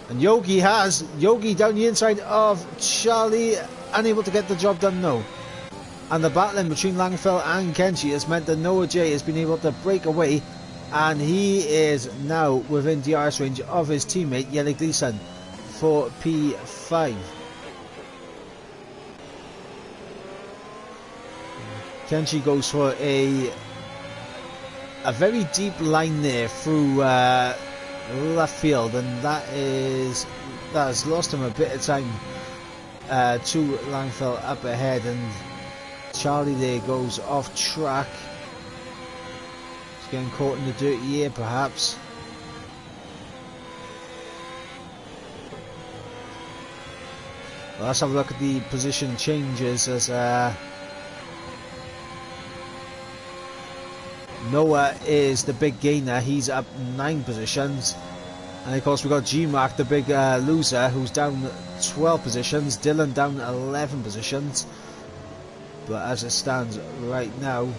and Yogi down the inside of Charlie, unable to get the job done. No. And the battling between Langfell and Kenji has meant that Noah J has been able to break away, and he is now within DRS range of his teammate Yellow Gleason for P5. Kenji goes for a very deep line there through left field, and that has lost him a bit of time to Langfell up ahead, and Charlie there goes off track. He's getting caught in the dirty air perhaps. Well, let's have a look at the position changes, as Noah is the big gainer. He's up 9 positions. And of course we've got G-Mark, the big loser, who's down 12 positions. Dylan down 11 positions. But as it stands right now,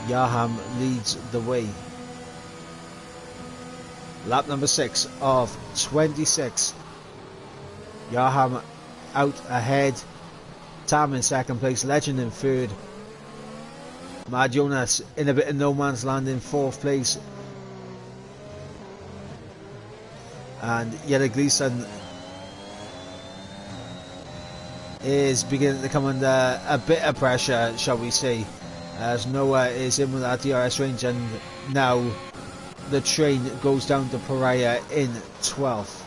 Yaham leads the way. Lap number 6 of 26. Yaham out ahead. Tam in second place. Legend in third. Mad Jonas in a bit of no man's land in 4th place. And Yellow Gleason is beginning to come under a bit of pressure, shall we say, as Noah is in with that DRS range, and now the train goes down to Pariah in 12th.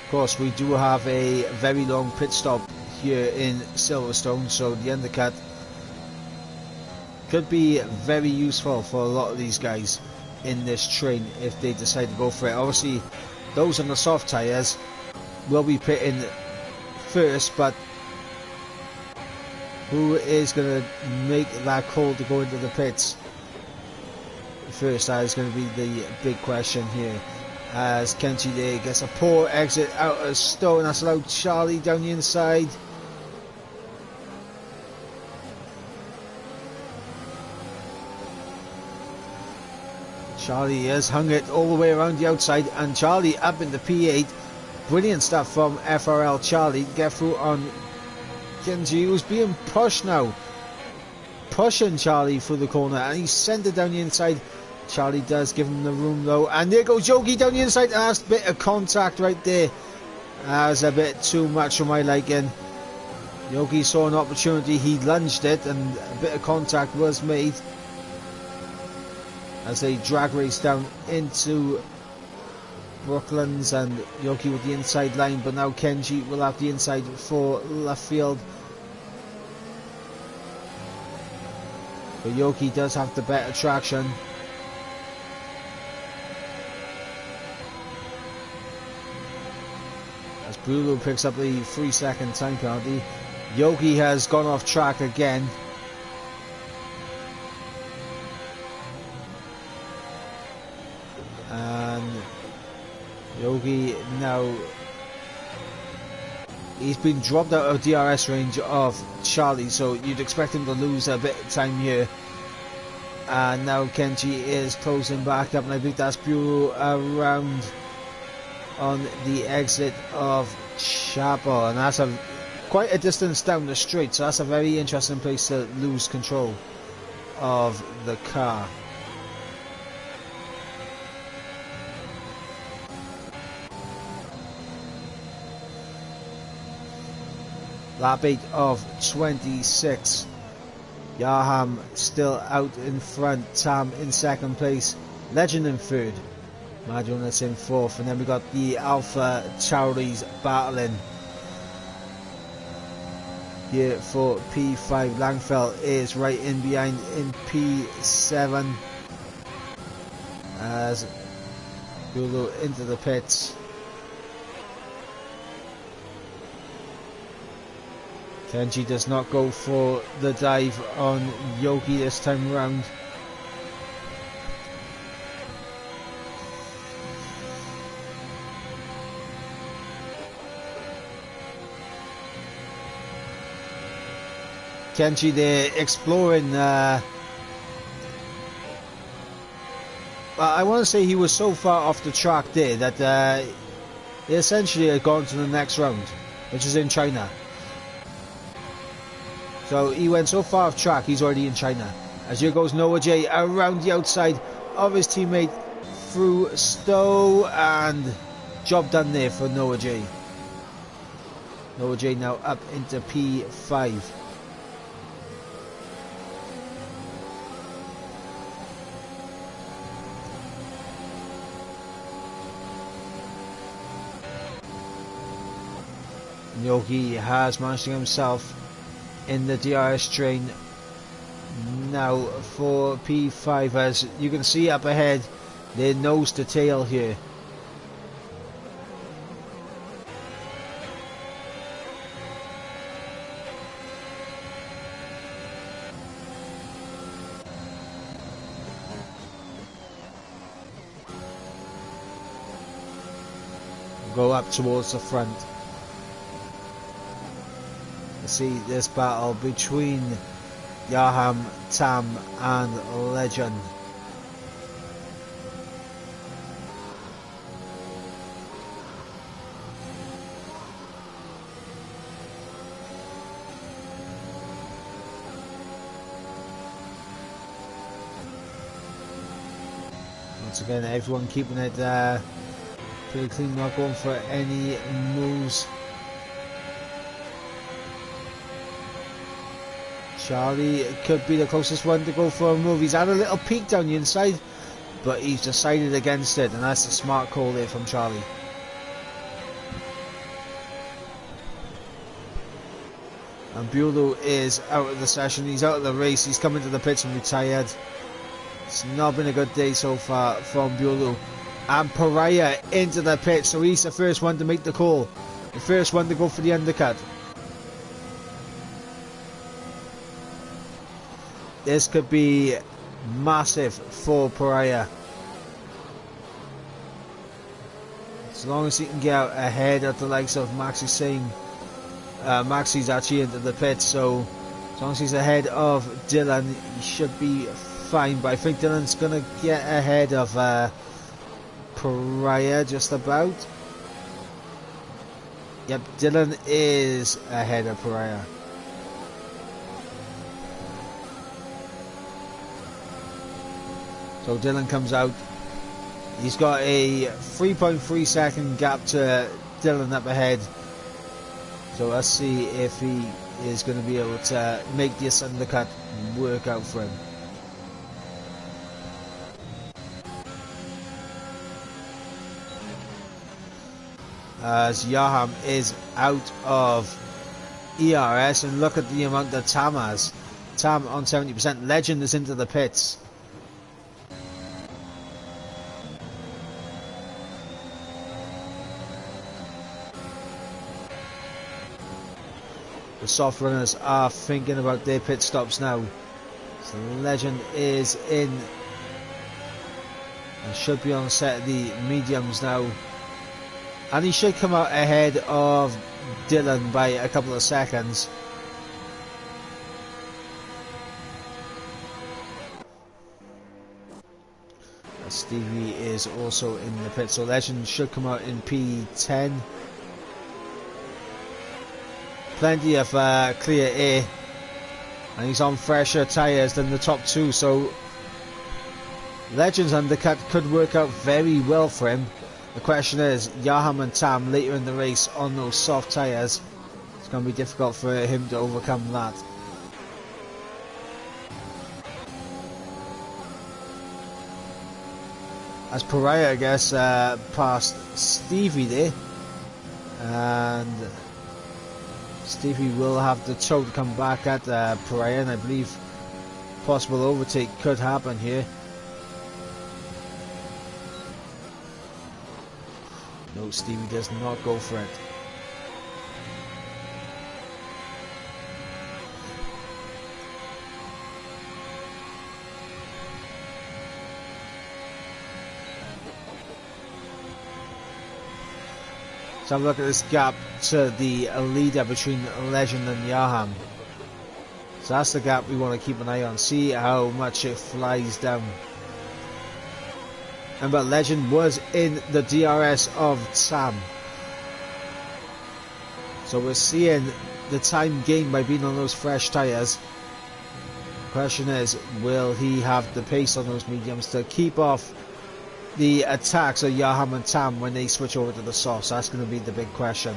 Of course, we do have a very long pit stop here in Silverstone, so the undercut could be very useful for a lot of these guys in this train if they decide to go for it. Obviously, those on the soft tyres will be pitting first, but who is going to make that call to go into the pits first? That is going to be the big question here. As Kenji there gets a poor exit out of Stowe, and that's allowed Charlie down the inside. Charlie has hung it all the way around the outside, and Charlie up in the P8. Brilliant stuff from FRL Charlie. Get through on Kenji, who's being pushed now. Pushing Charlie through the corner, and he's sent it down the inside. Charlie does give him the room though, and there goes Yogi down the inside, and that's a bit of contact right there. That's a bit too much for my liking. Yogi saw an opportunity, he lunged it, and a bit of contact was made as they drag race down into Brooklands, and Yogi with the inside line, but now Kenji will have the inside for left field. But Yogi does have the better traction. As Bulu picks up the 3-second time penalty, Yogi has gone off track again. And Yogi now, he's been dropped out of DRS range of Charlie, so you'd expect him to lose a bit of time here. And now Kenji is closing back up, and I think that's Bureau around on the exit of Chapel, and that's quite a distance down the straight, so that's a very interesting place to lose control of the car. Lap 8 of 26. Yaham still out in front. Tam in second place. Legend in third. Madronas in fourth. And then we got the Alpha Tauris battling here for P5. Langfeld is right in behind in P7. As Gulu into the pits. Kenji does not go for the dive on Yogi this time around. Kenji there exploring. I want to say he was so far off the track there that he essentially had gone to the next round, which is in China. So he went so far off track, he's already in China. As here goes Noah J around the outside of his teammate through Stowe, and job done there for Noah J. Noah J now up into P5. Yogi has managed to get himself in the DRS train now for P5, as you can see up ahead, they're nose to tail here. Go up towards the front. See this battle between Yaham, Tam and Legend. Once again, everyone keeping it pretty clean, not going for any moves. Charlie could be the closest one to go for a move. He's had a little peek down the inside, but he's decided against it, and that's a smart call there from Charlie. And Bulow is out of the session, he's out of the race, he's coming to the pits and retired. It's not been a good day so far from Bulow. And Pariah into the pit, so he's the first one to make the call, the first one to go for the undercut. This could be massive for Pariah. As long as he can get out ahead of the likes of Maxi Singh. Maxi's actually into the pit, so as long as he's ahead of Dylan, he should be fine. But I think Dylan's going to get ahead of Pariah just about. Yep, Dylan is ahead of Pariah. So Dylan comes out. He's got a 3.3 second gap to Dylan up ahead. So let's see if he is going to be able to make this undercut work out for him. As Yaham is out of ERS, and look at the amount that Tam has. Tam on 70%. Legend is into the pits. The soft runners are thinking about their pit stops now. So Legend is in and should be on set of the mediums now. And he should come out ahead of Dylan by a couple of seconds. Stevie is also in the pit, so Legend should come out in P10. Plenty of clear air, and he's on fresher tyres than the top two, so Legend's undercut could work out very well for him. The question is, Yaham and Tam later in the race on those soft tyres, it's going to be difficult for him to overcome that. As Pariah, I guess, passed Stevie there, and Stevie will have the toe to come back at Pariah, and I believe possible overtake could happen here. No, Stevie does not go for it. So have a look at this gap to the leader between Legend and Yaham. So that's the gap we want to keep an eye on. See how much it flies down. Remember, Legend was in the DRS of Tam. So we're seeing the time gained by being on those fresh tyres. Question is, will he have the pace on those mediums to keep off the attacks of Yaham and Tam when they switch over to the softs? That's going to be the big question.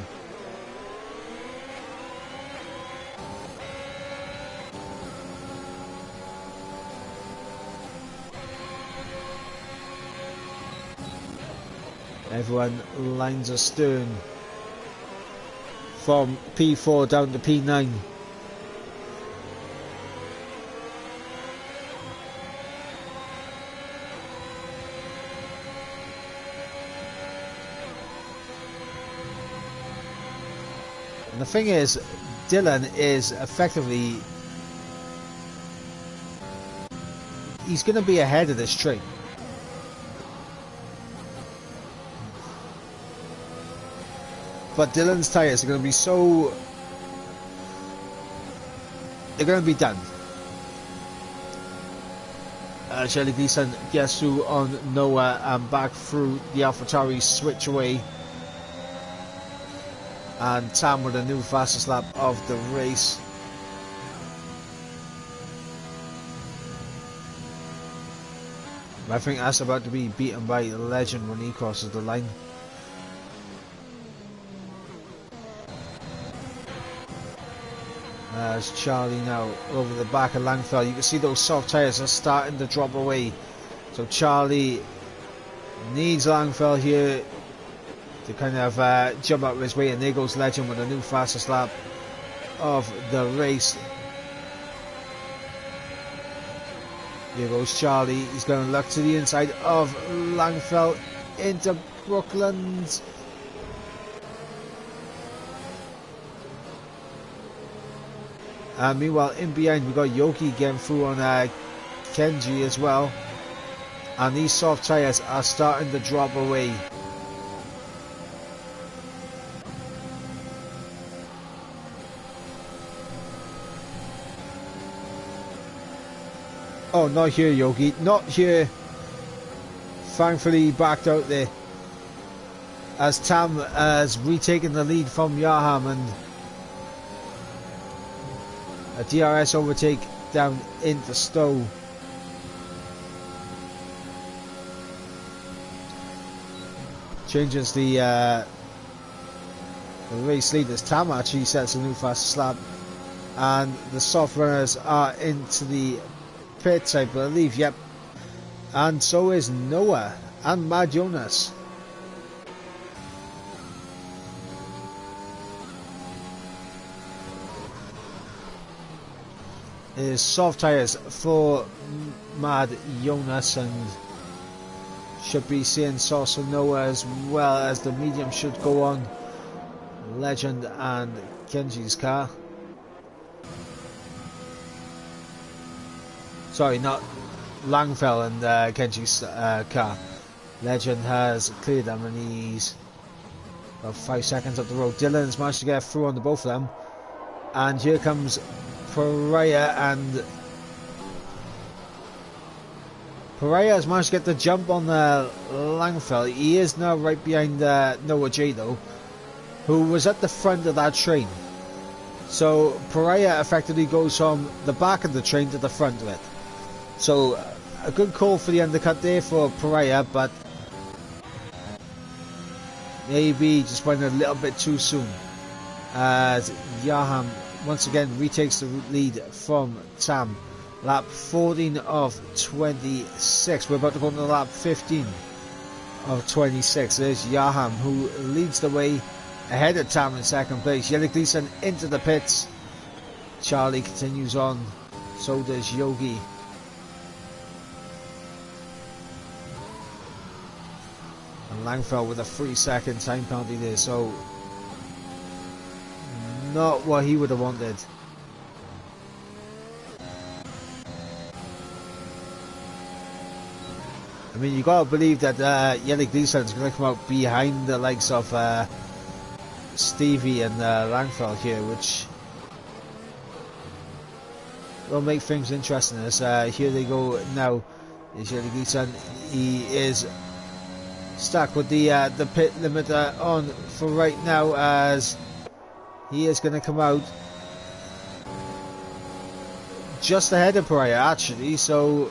Everyone lines astern from P4 down to P9. And the thing is, Dylan is effectively, he's going to be ahead of this tree. But Dylan's tyres are going to be so, they're going to be done. Shelly Gleason gets through on Noah and back through the AlphaTauri switch away. And Tam with a new fastest lap of the race. I think that's about to be beaten by Legend when he crosses the line. As Charlie now over the back of Langfell, you can see those soft tyres are starting to drop away. So Charlie needs Langfell here to kind of jump out of his way, and there goes Legend with a new fastest lap of the race. Here goes Charlie, he's going to look to the inside of Langfell into Brooklands. Meanwhile, in behind, we've got Yoki getting through on Kenji as well. And these soft tyres are starting to drop away. Oh, not here, Yogi. Not here. Thankfully, he backed out there. As Tam has retaken the lead from Yaham, and a DRS overtake down into Stowe. Changes the race lead as Tam actually sets a new fast lap, and the soft runners are into the pits, I believe. Yep, and so is Noah and Mad Jonas. It is soft tyres for Mad Jonas, and should be seeing sauce for Noah, as well as the medium should go on Legend and Kenji's car. Sorry, not Langfell and Kenji's car. Legend has cleared them, and he's about 5 seconds up the road. Dylan's managed to get through on the both of them, and here comes Pariah, and Pariah has managed to get the jump on Langfell. He is now right behind Noah J though, who was at the front of that train. So Pariah effectively goes from the back of the train to the front of it. So a good call for the undercut there for Pariah, but maybe just went a little bit too soon, as Yaham once again retakes the lead from Tam. Lap 14 of 26. We're about to go into lap 15 of 26. There's Yaham, who leads the way ahead of Tam in second place. Yannick Gleason into the pits. Charlie continues on. So does Yogi. And Langfell with a 3-second time penalty there. So not what he would have wanted. I mean, you gotta believe that Yannick Gleason is gonna come out behind the likes of Stevie and Langfell here, which will make things interesting. As here they go now. Is Yannick Gleason? He is stuck with the pit limiter on for right now, as he is going to come out just ahead of Pariah actually. So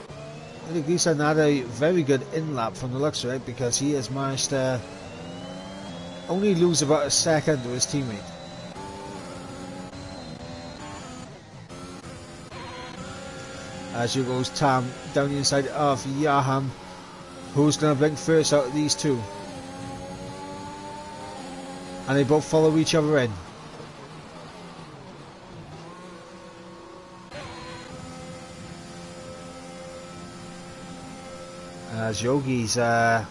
I think Gleason had a very good in-lap from the looks of it, because he has managed to only lose about a second to his teammate. As you goes Tam down the inside of Yaham, who's going to blink first out of these two. And they both follow each other in. As Yogi's been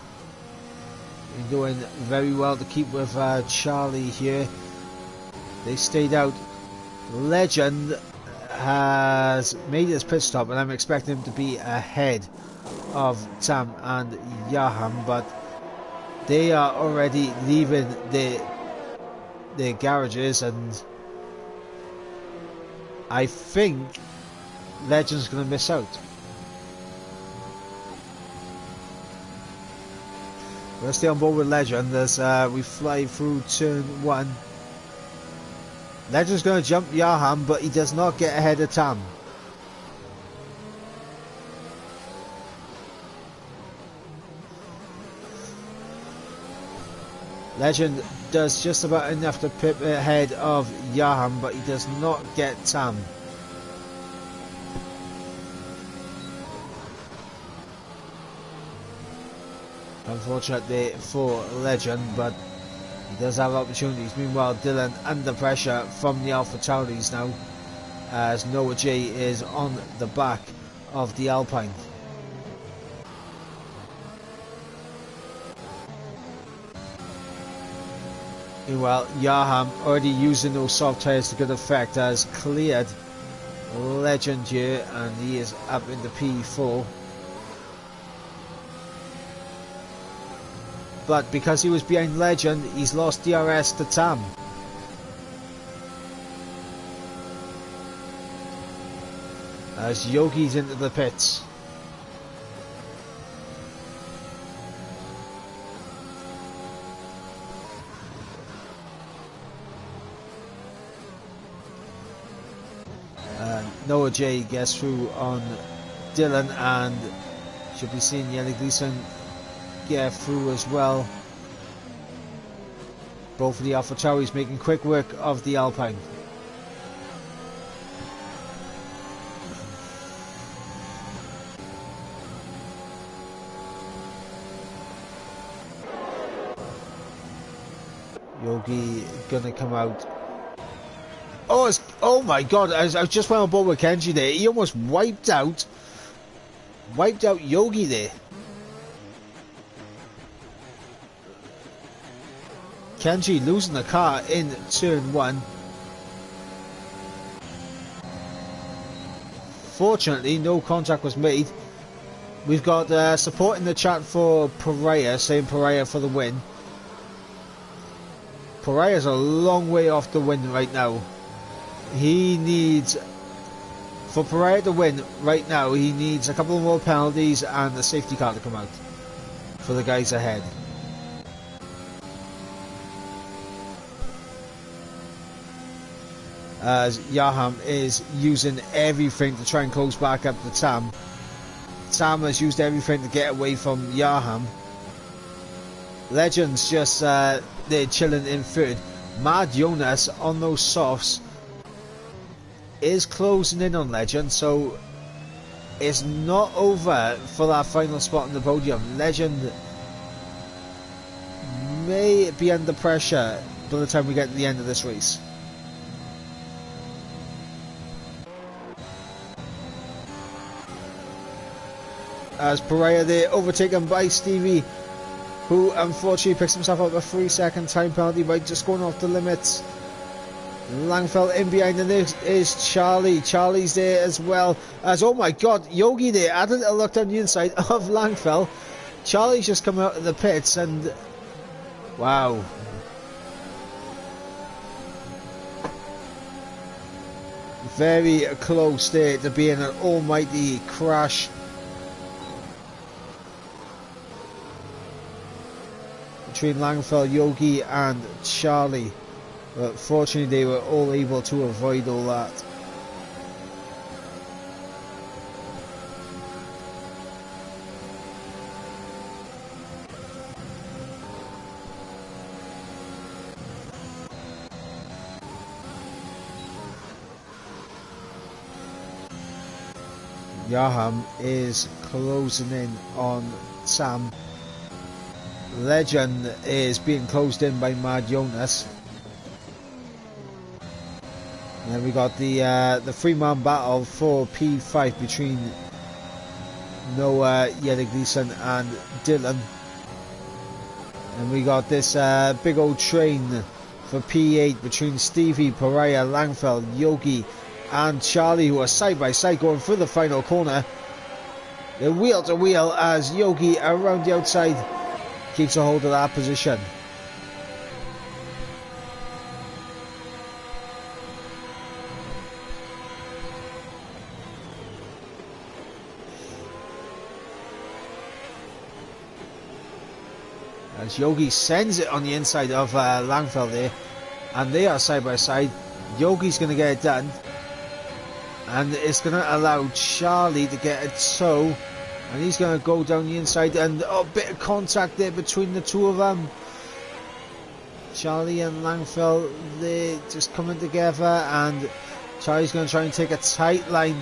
doing very well to keep with Charlie here. They stayed out. Legend has made his pit stop, and I'm expecting him to be ahead of Tam and Yaham, but they are already leaving their garages, and I think Legend's going to miss out. We'll stay on board with Legend as we fly through turn 1. Legend's going to jump Yaham, but he does not get ahead of Tam. Legend does just about enough to pip ahead of Yaham, but he does not get Tam. Unfortunately for Legend, but he does have opportunities. Meanwhile, Dylan under pressure from the Alpha Tauris now, as Noah J is on the back of the Alpine. Meanwhile, Yaham already using those soft tyres to good effect, has cleared Legend here, and he is up in the P4. But because he was behind Legend, he's lost DRS to Tam. As Yogi's into the pits. Noah J gets through on Dylan, and should be seeing Yelly Gleason get through as well. Both of the AlphaTauris making quick work of the Alpine. Yogi gonna come out. Oh my god, I just went on board with Kenji there. He almost wiped out Yogi there. Kenji losing the car in turn 1. Fortunately, no contact was made. We've got support in the chat for Pariah, saying Pariah for the win. Pariah's a long way off the win right now. He needs, for Pariah to win right now, he needs a couple more penalties and a safety car to come out for the guys ahead. As Yaham is using everything to try and close back up to Tam. Tam has used everything to get away from Yaham. Legend's just there chilling in third. Mad Jonas on those softs is closing in on Legend, so it's not over for that final spot on the podium. Legend may be under pressure by the time we get to the end of this race. As Pariah there overtaken by Stevie, who unfortunately picks himself up a 3-second time penalty by just going off the limits. Langfell in behind, and this is Charlie. Charlie's there as well. As, oh my god, Yogi there hadn't looked on the inside of Langfell. Charlie's just come out of the pits, and wow. Very close there to being an almighty crash. Between Langfell, Yogi and Charlie. But fortunately they were all able to avoid all that. Yaham is closing in on Sam. Legend is being closed in by Mad Jonas. And then we got the 3-man battle for P5 between Noah, Yelly Gleason and Dylan. And we got this big old train for P8 between Stevie, Pariah, Langfell, Yogi and Charlie, who are side by side going through the final corner. They're wheel to wheel as Yogi around the outside keeps a hold of that position. As Yogi sends it on the inside of Langfell there, and they are side by side. Yogi's going to get it done, and it's going to allow Charlie to get a toe, and he's going to go down the inside, and a bit of contact there between the two of them. Charlie and Langfell, they're just coming together, and Charlie's going to try and take a tight line,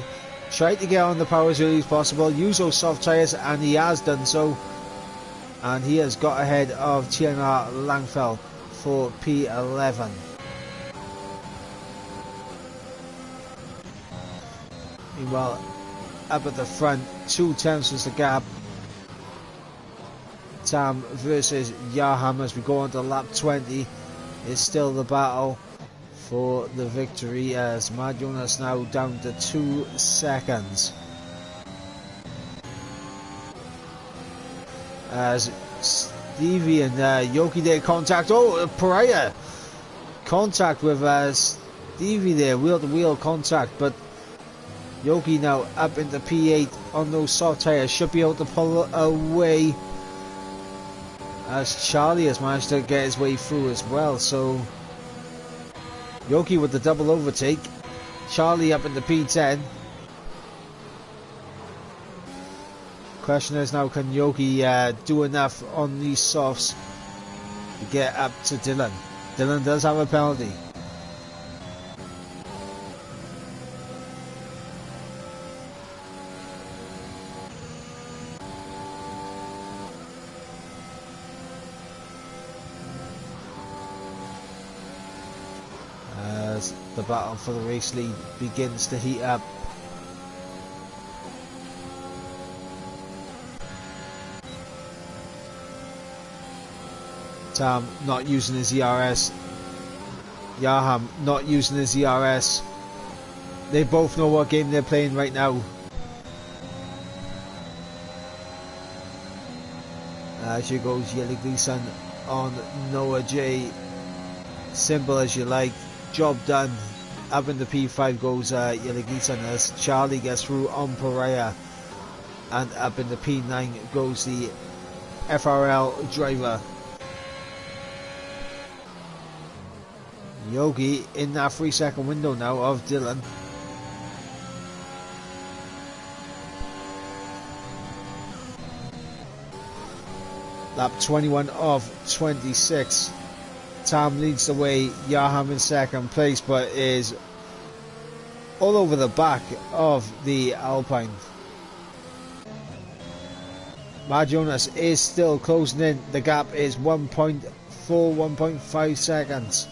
try to get on the power as early as possible, use those soft tyres, and he has done so. And he has got ahead of TNR Langfell for P11. Meanwhile, up at the front, 2 tenths is the gap. Tam versus Yaham as we go on to lap 20. It's still the battle for the victory, as Mad Jonas now down to 2 seconds. As Stevie and Yoki there contact. Oh, Pariah contact with Stevie there, wheel to wheel contact, but Yoki now up into P8 on those soft tires, should be able to pull away, as Charlie has managed to get his way through as well. So Yoki with the double overtake, Charlie up into P10. Question is now, can Yoki do enough on these softs to get up to Dylan? Dylan does have a penalty. As the battle for the race lead begins to heat up. Tam not using his ERS. Yaham not using his ERS. They both know what game they're playing right now. Here goes Yelly Gleason on Noah J. Simple as you like. Job done. Up in the P5 goes Yelly Gleason as Charlie gets through on Pariah. And up in the P9 goes the FRL driver. Yogi in that 3-second window now of Dylan. Lap 21 of 26. Tam leads the way. Yaham in second place, but is all over the back of the Alpine. Mad Jonas is still closing in. The gap is 1.4, 1.5 seconds.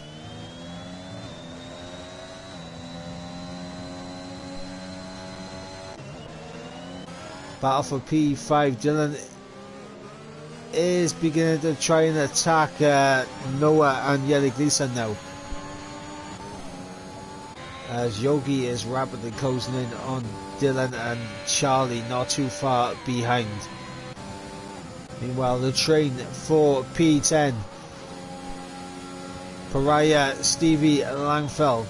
Battle for P5. Dylan is beginning to try and attack Noah and Yelly Gleason now, as Yogi is rapidly closing in on Dylan and Charlie, not too far behind. Meanwhile, the train for P10, Pariah, Stevie Langfeld.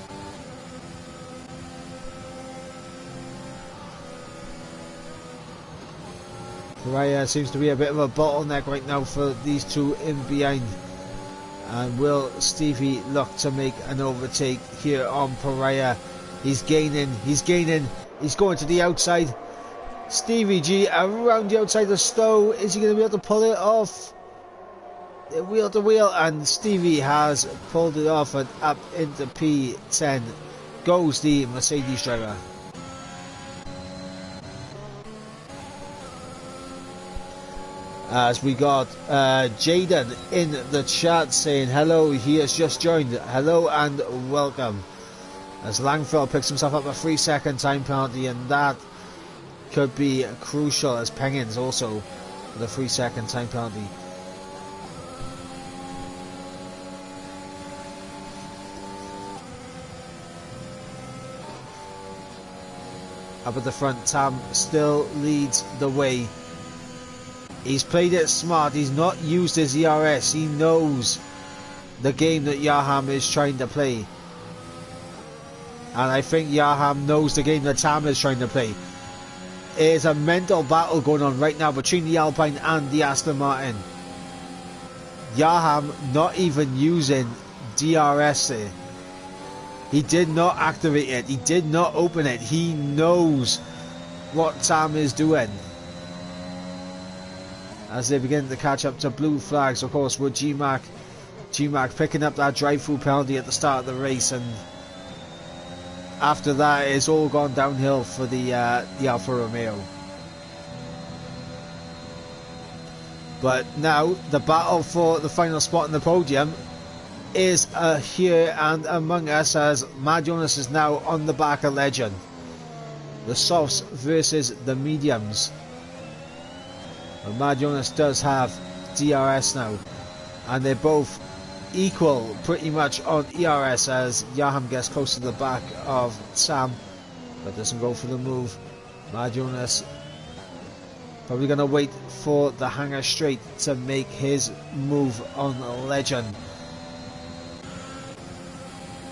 Pariah seems to be a bit of a bottleneck right now for these two in behind. And will Stevie look to make an overtake here on Pariah? He's gaining, he's going to the outside. Stevie G around the outside of Stowe. Is he going to be able to pull it off? Wheel to wheel, and Stevie has pulled it off, and up into P10 goes the Mercedes driver. As we got Jaden in the chat saying hello, he has just joined. Hello and welcome. As Langfeld picks himself up a 3-second time penalty, and that could be crucial, as Penguins also with a 3-second time penalty. Up at the front, Tam still leads the way. He's played it smart. He's not used his ERS. He knows the game that Yaham is trying to play. And I think Yaham knows the game that Tam is trying to play. It's a mental battle going on right now between the Alpine and the Aston Martin. Yaham not even using DRS there. He did not activate it. He did not open it. He knows what Tam is doing. As they begin to catch up to blue flags, of course, with G-Mac picking up that drive-through penalty at the start of the race, and after that it's all gone downhill for the Alfa Romeo. But now the battle for the final spot in the podium is here and among us, as Mad Jonas is now on the back of Legend. The softs versus the mediums. But Mad Jonas does have DRS now, and they're both equal pretty much on ERS as Yaham gets close to the back of Sam, but doesn't go for the move. Mad Jonas probably going to wait for the hanger straight to make his move on Legend.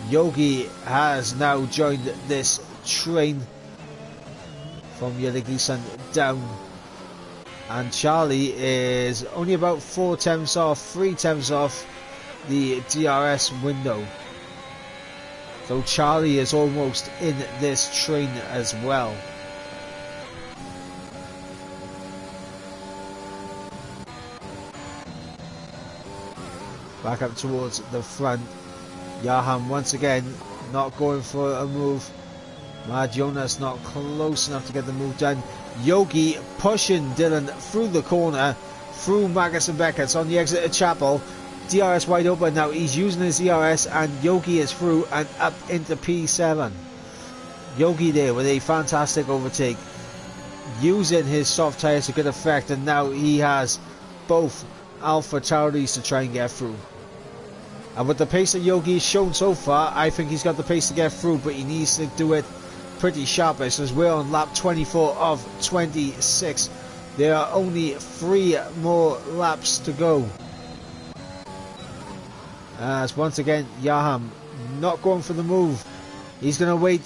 Yogi has now joined this train from Yeligisan down, and Charlie is only about 4 temps off, 3 temps off the DRS window. So Charlie is almost in this train as well. Back up towards the front. Yaham once again not going for a move. Mad Jonas not close enough to get the move done. Yogi pushing Dylan through the corner, through Magus and Beckett on the exit of Chapel. DRS wide open now. He's using his ERS and Yogi is through and up into P7. Yogi there with a fantastic overtake, using his soft tyres to good effect, and now he has both Alpha Tauris to try and get through. And with the pace that Yogi has shown so far, I think he's got the pace to get through, but he needs to do it pretty sharpish as we're on lap 24 of 26. There are only 3 more laps to go. As once again, Yaham not going for the move. He's going to wait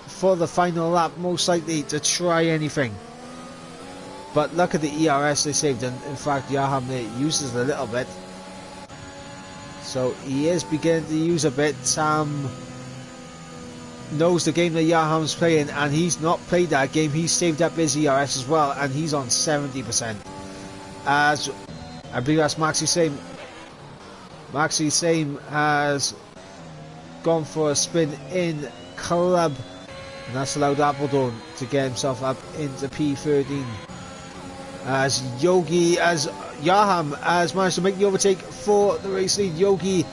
for the final lap, most likely to try anything. But look at the ERS they saved, and in fact Yaham uses it a little bit. So he is beginning to use a bit. Sam knows the game that Yaham's playing, and he's not played that game. He's saved up his ERS as well, and he's on 70%. As I believe that's Maxi Same. Maxi Same has gone for a spin in club, and that's allowed Appledorn to get himself up into P13. As Yaham has managed to make the overtake for the race lead. Yogi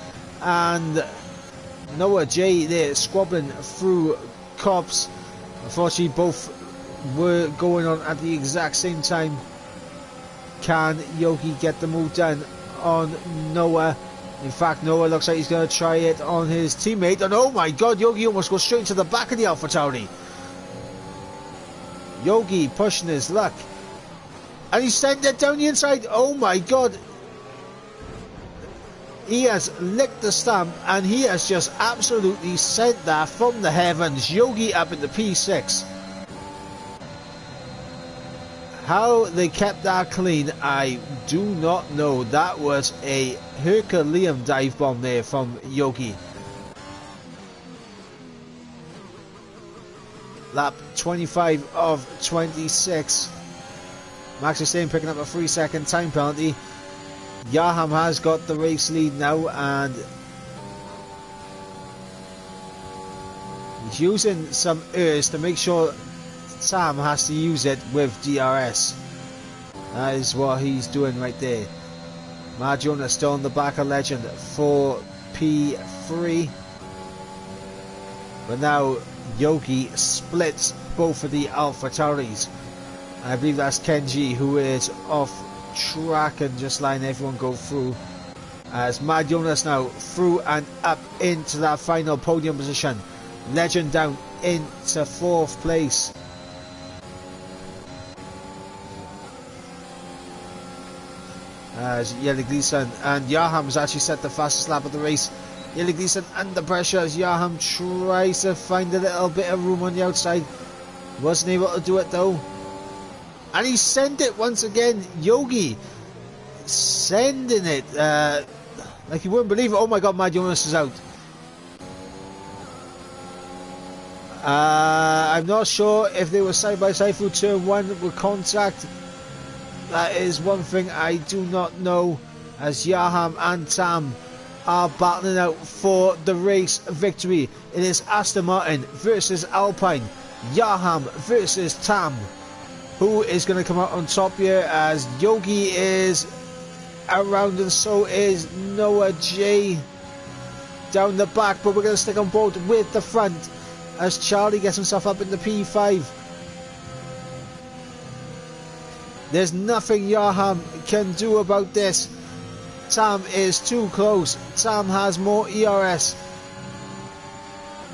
and Noah J there squabbling through cops. Unfortunately, both were going on at the exact same time. Can Yogi get the move done on Noah? In fact, Noah looks like he's going to try it on his teammate. And oh my god, Yogi almost goes straight to the back of the Alpha Tauri. Yogi pushing his luck. And he sent it down the inside. Oh my god. He has licked the stamp and he has just absolutely sent that from the heavens. Yogi up into P6. How they kept that clean, I do not know. That was a Herculean dive bomb there from Yogi. Lap 25 of 26. Max is staying, picking up a 3-second time penalty. Yaham has got the race lead now, and he's using some ERS to make sure Sam has to use it with DRS. That is what he's doing right there. Mad Jonas still on the back of Legend for P3. But now Yogi splits both of the Alpha Tauris. I believe that's Kenji who is off track and just letting everyone go through. As Mad Jonas now through and up into that final podium position. Legend down into 4th place. As Yeli Gleason and Yaham has actually set the fastest lap of the race. Yeli Gleason under pressure as Yaham tries to find a little bit of room on the outside. Wasn't able to do it though. And he sent it once again. Yogi sending it like you wouldn't believe it. Oh my god, Mad Jonas is out. I'm not sure if they were side by side through turn 1 with contact. That is one thing I do not know, as Yaham and Tam are battling out for the race victory. It is Aston Martin versus Alpine. Yaham versus Tam. Who is going to come out on top here, as Yogi is around and so is Noah J down the back, but we're going to stick on board with the front as Charlie gets himself up in the P5. There's nothing Yaham can do about this, Tam is too close. Tam has more ERS.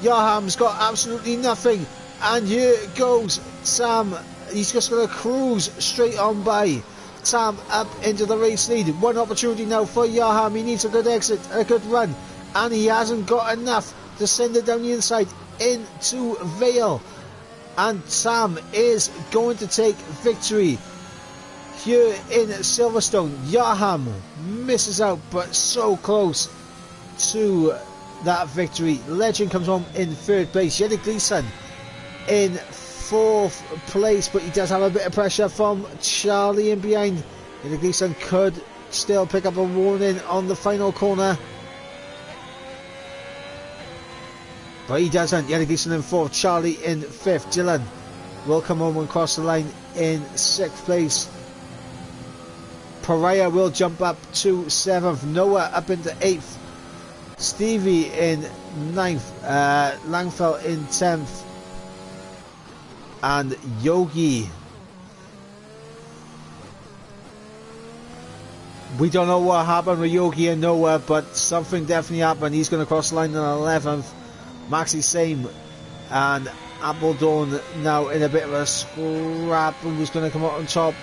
Yaham's got absolutely nothing. And here goes Tam. He's just going to cruise straight on by. Tam up into the race lead. One opportunity now for Yaham. He needs a good exit, a good run. And he hasn't got enough to send it down the inside into Vale. And Tam is going to take victory here in Silverstone. Yaham misses out, but so close to that victory. Legend comes home in third place. Yannick Gleeson in fourth place, but he does have a bit of pressure from Charlie in behind. Yannick Gleeson could still pick up a warning on the final corner, but he doesn't. Yannick Gleeson in fourth, Charlie in fifth. Dylan will come home and cross the line in sixth place. Pariah will jump up to 7th. Noah up into 8th. Stevie in 9th. Langfell in 10th. And Yogi. We don't know what happened with Yogi and Noah, but something definitely happened. He's going to cross the line in 11th. Maxi same. And Appledorn now in a bit of a scrap. Who's going to come out on top?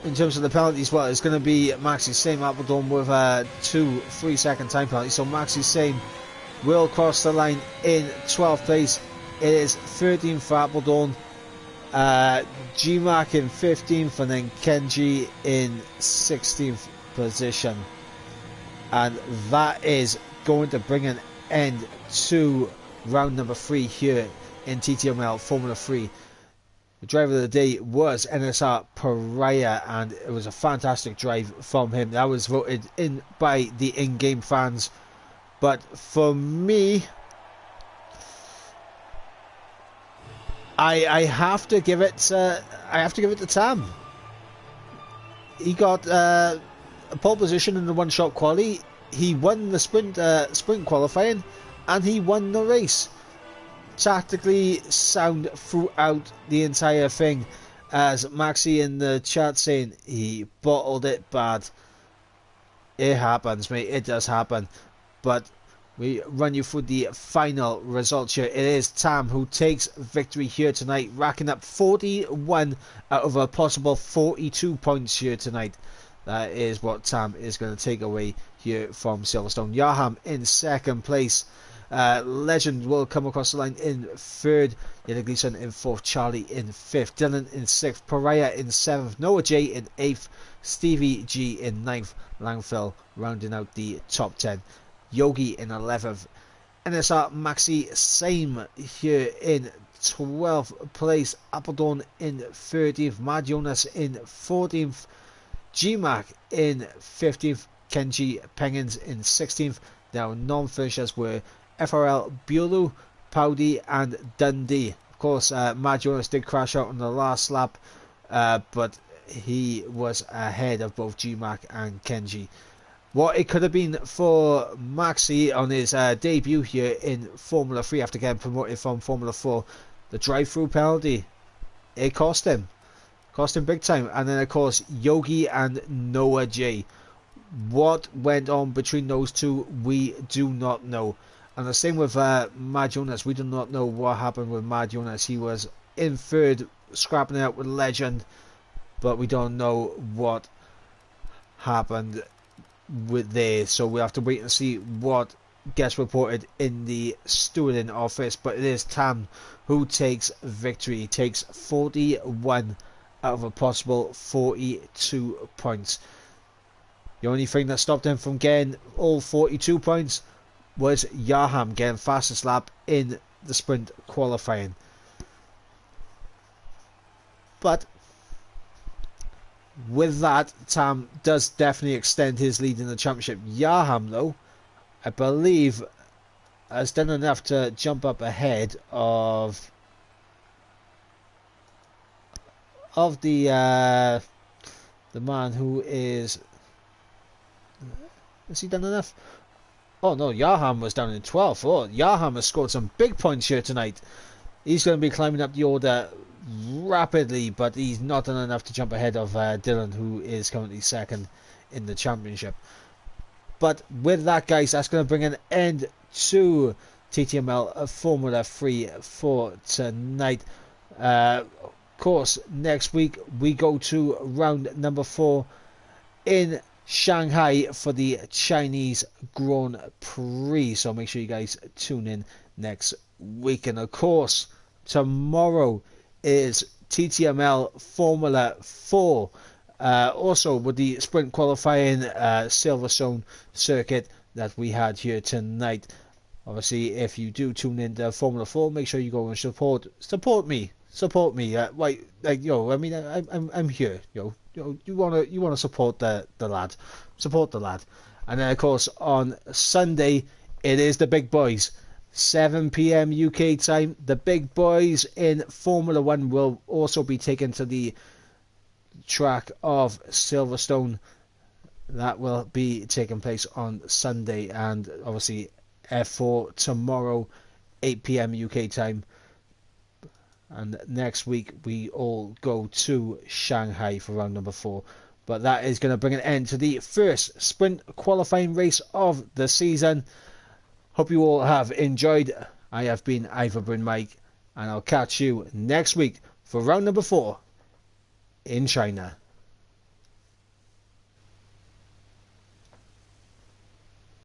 In terms of the penalties, well, it's going to be Maxi Same Appledorn with 2 3-second time penalties. So Maxi Same will cross the line in 12th place. It is 13th for Appledorn. GMAC in 15th, and then Kenji in 16th position. And that is going to bring an end to round number 3 here in TTML Formula 3. The driver of the day was NSR Pariah, and it was a fantastic drive from him. That was voted in by the in-game fans. But for me, I have to give it to Tam. He got a pole position in the one-shot quali. He won the sprint qualifying, and he won the race. Tactically sound throughout the entire thing, as Maxi in the chat saying he bottled it bad. It happens, mate. It does happen. But we run you through the final results here. It is Tam who takes victory here tonight, racking up 41 out of a possible 42 points here tonight. That is what Tam is going to take away here from Silverstone. Yaham in second place. Legend will come across the line in third. Yannick Gleeson in fourth. Charlie in fifth. Dylan in sixth. Pariah in seventh. Noah J in eighth. Stevie G in ninth. Langfell rounding out the top 10. Yogi in 11th. NSR Maxi same here in 12th place. Appledorn in 13th. Mad Jonas in 14th. GMAC in 15th. Kenji Pengens in 16th. Now non-finishers were FRL Bulu, Powdy and Dundee. Of course, Mad Jonas did crash out on the last lap, but he was ahead of both GMAC and Kenji. What it could have been for Maxi on his debut here in Formula 3 after getting promoted from Formula 4, the drive-through penalty, it cost him big time. And then of course Yogi and Noah J. What went on between those two, we do not know. And the same with Mad Jonas. We do not know what happened with Mad Jonas. He was in third, scrapping it out with Legend, but we don't know what happened with there. So we have to wait and see what gets reported in the stewarding office. But it is Tam who takes victory. He takes 41 out of a possible 42 points. The only thing that stopped him from getting all 42 points was Yaham getting fastest lap in the sprint qualifying. But with that, Tam does definitely extend his lead in the championship. Yaham, though, I believe, has done enough to jump up ahead of the man who is... Has he done enough? Oh no, Yaham was down in 12th. Oh, Yaham has scored some big points here tonight. He's going to be climbing up the order rapidly, but he's not done enough to jump ahead of Dylan, who is currently second in the championship. But with that, guys, that's going to bring an end to TTML Formula 3 for tonight. Of course, next week we go to round number 4 in Shanghai for the Chinese Grand Prix. So make sure you guys tune in next week. And of course, tomorrow is TTML Formula 4. Also with the sprint qualifying Silverstone circuit that we had here tonight. Obviously, if you do tune in to Formula 4, make sure you go and support me. I mean, I'm here. You wanna support the lad, support the lad. And then of course on Sunday it is the big boys. 7 p.m. UK time. The big boys in Formula 1 will also be taken to the track of Silverstone. That will be taking place on Sunday, and obviously F4 tomorrow 8 p.m. UK time. And next week we all go to Shanghai for round number 4. But that is going to bring an end to the first sprint qualifying race of the season. Hope you all have enjoyed. I have been Ivorbryn Mike, and I'll catch you next week for round number 4 in China.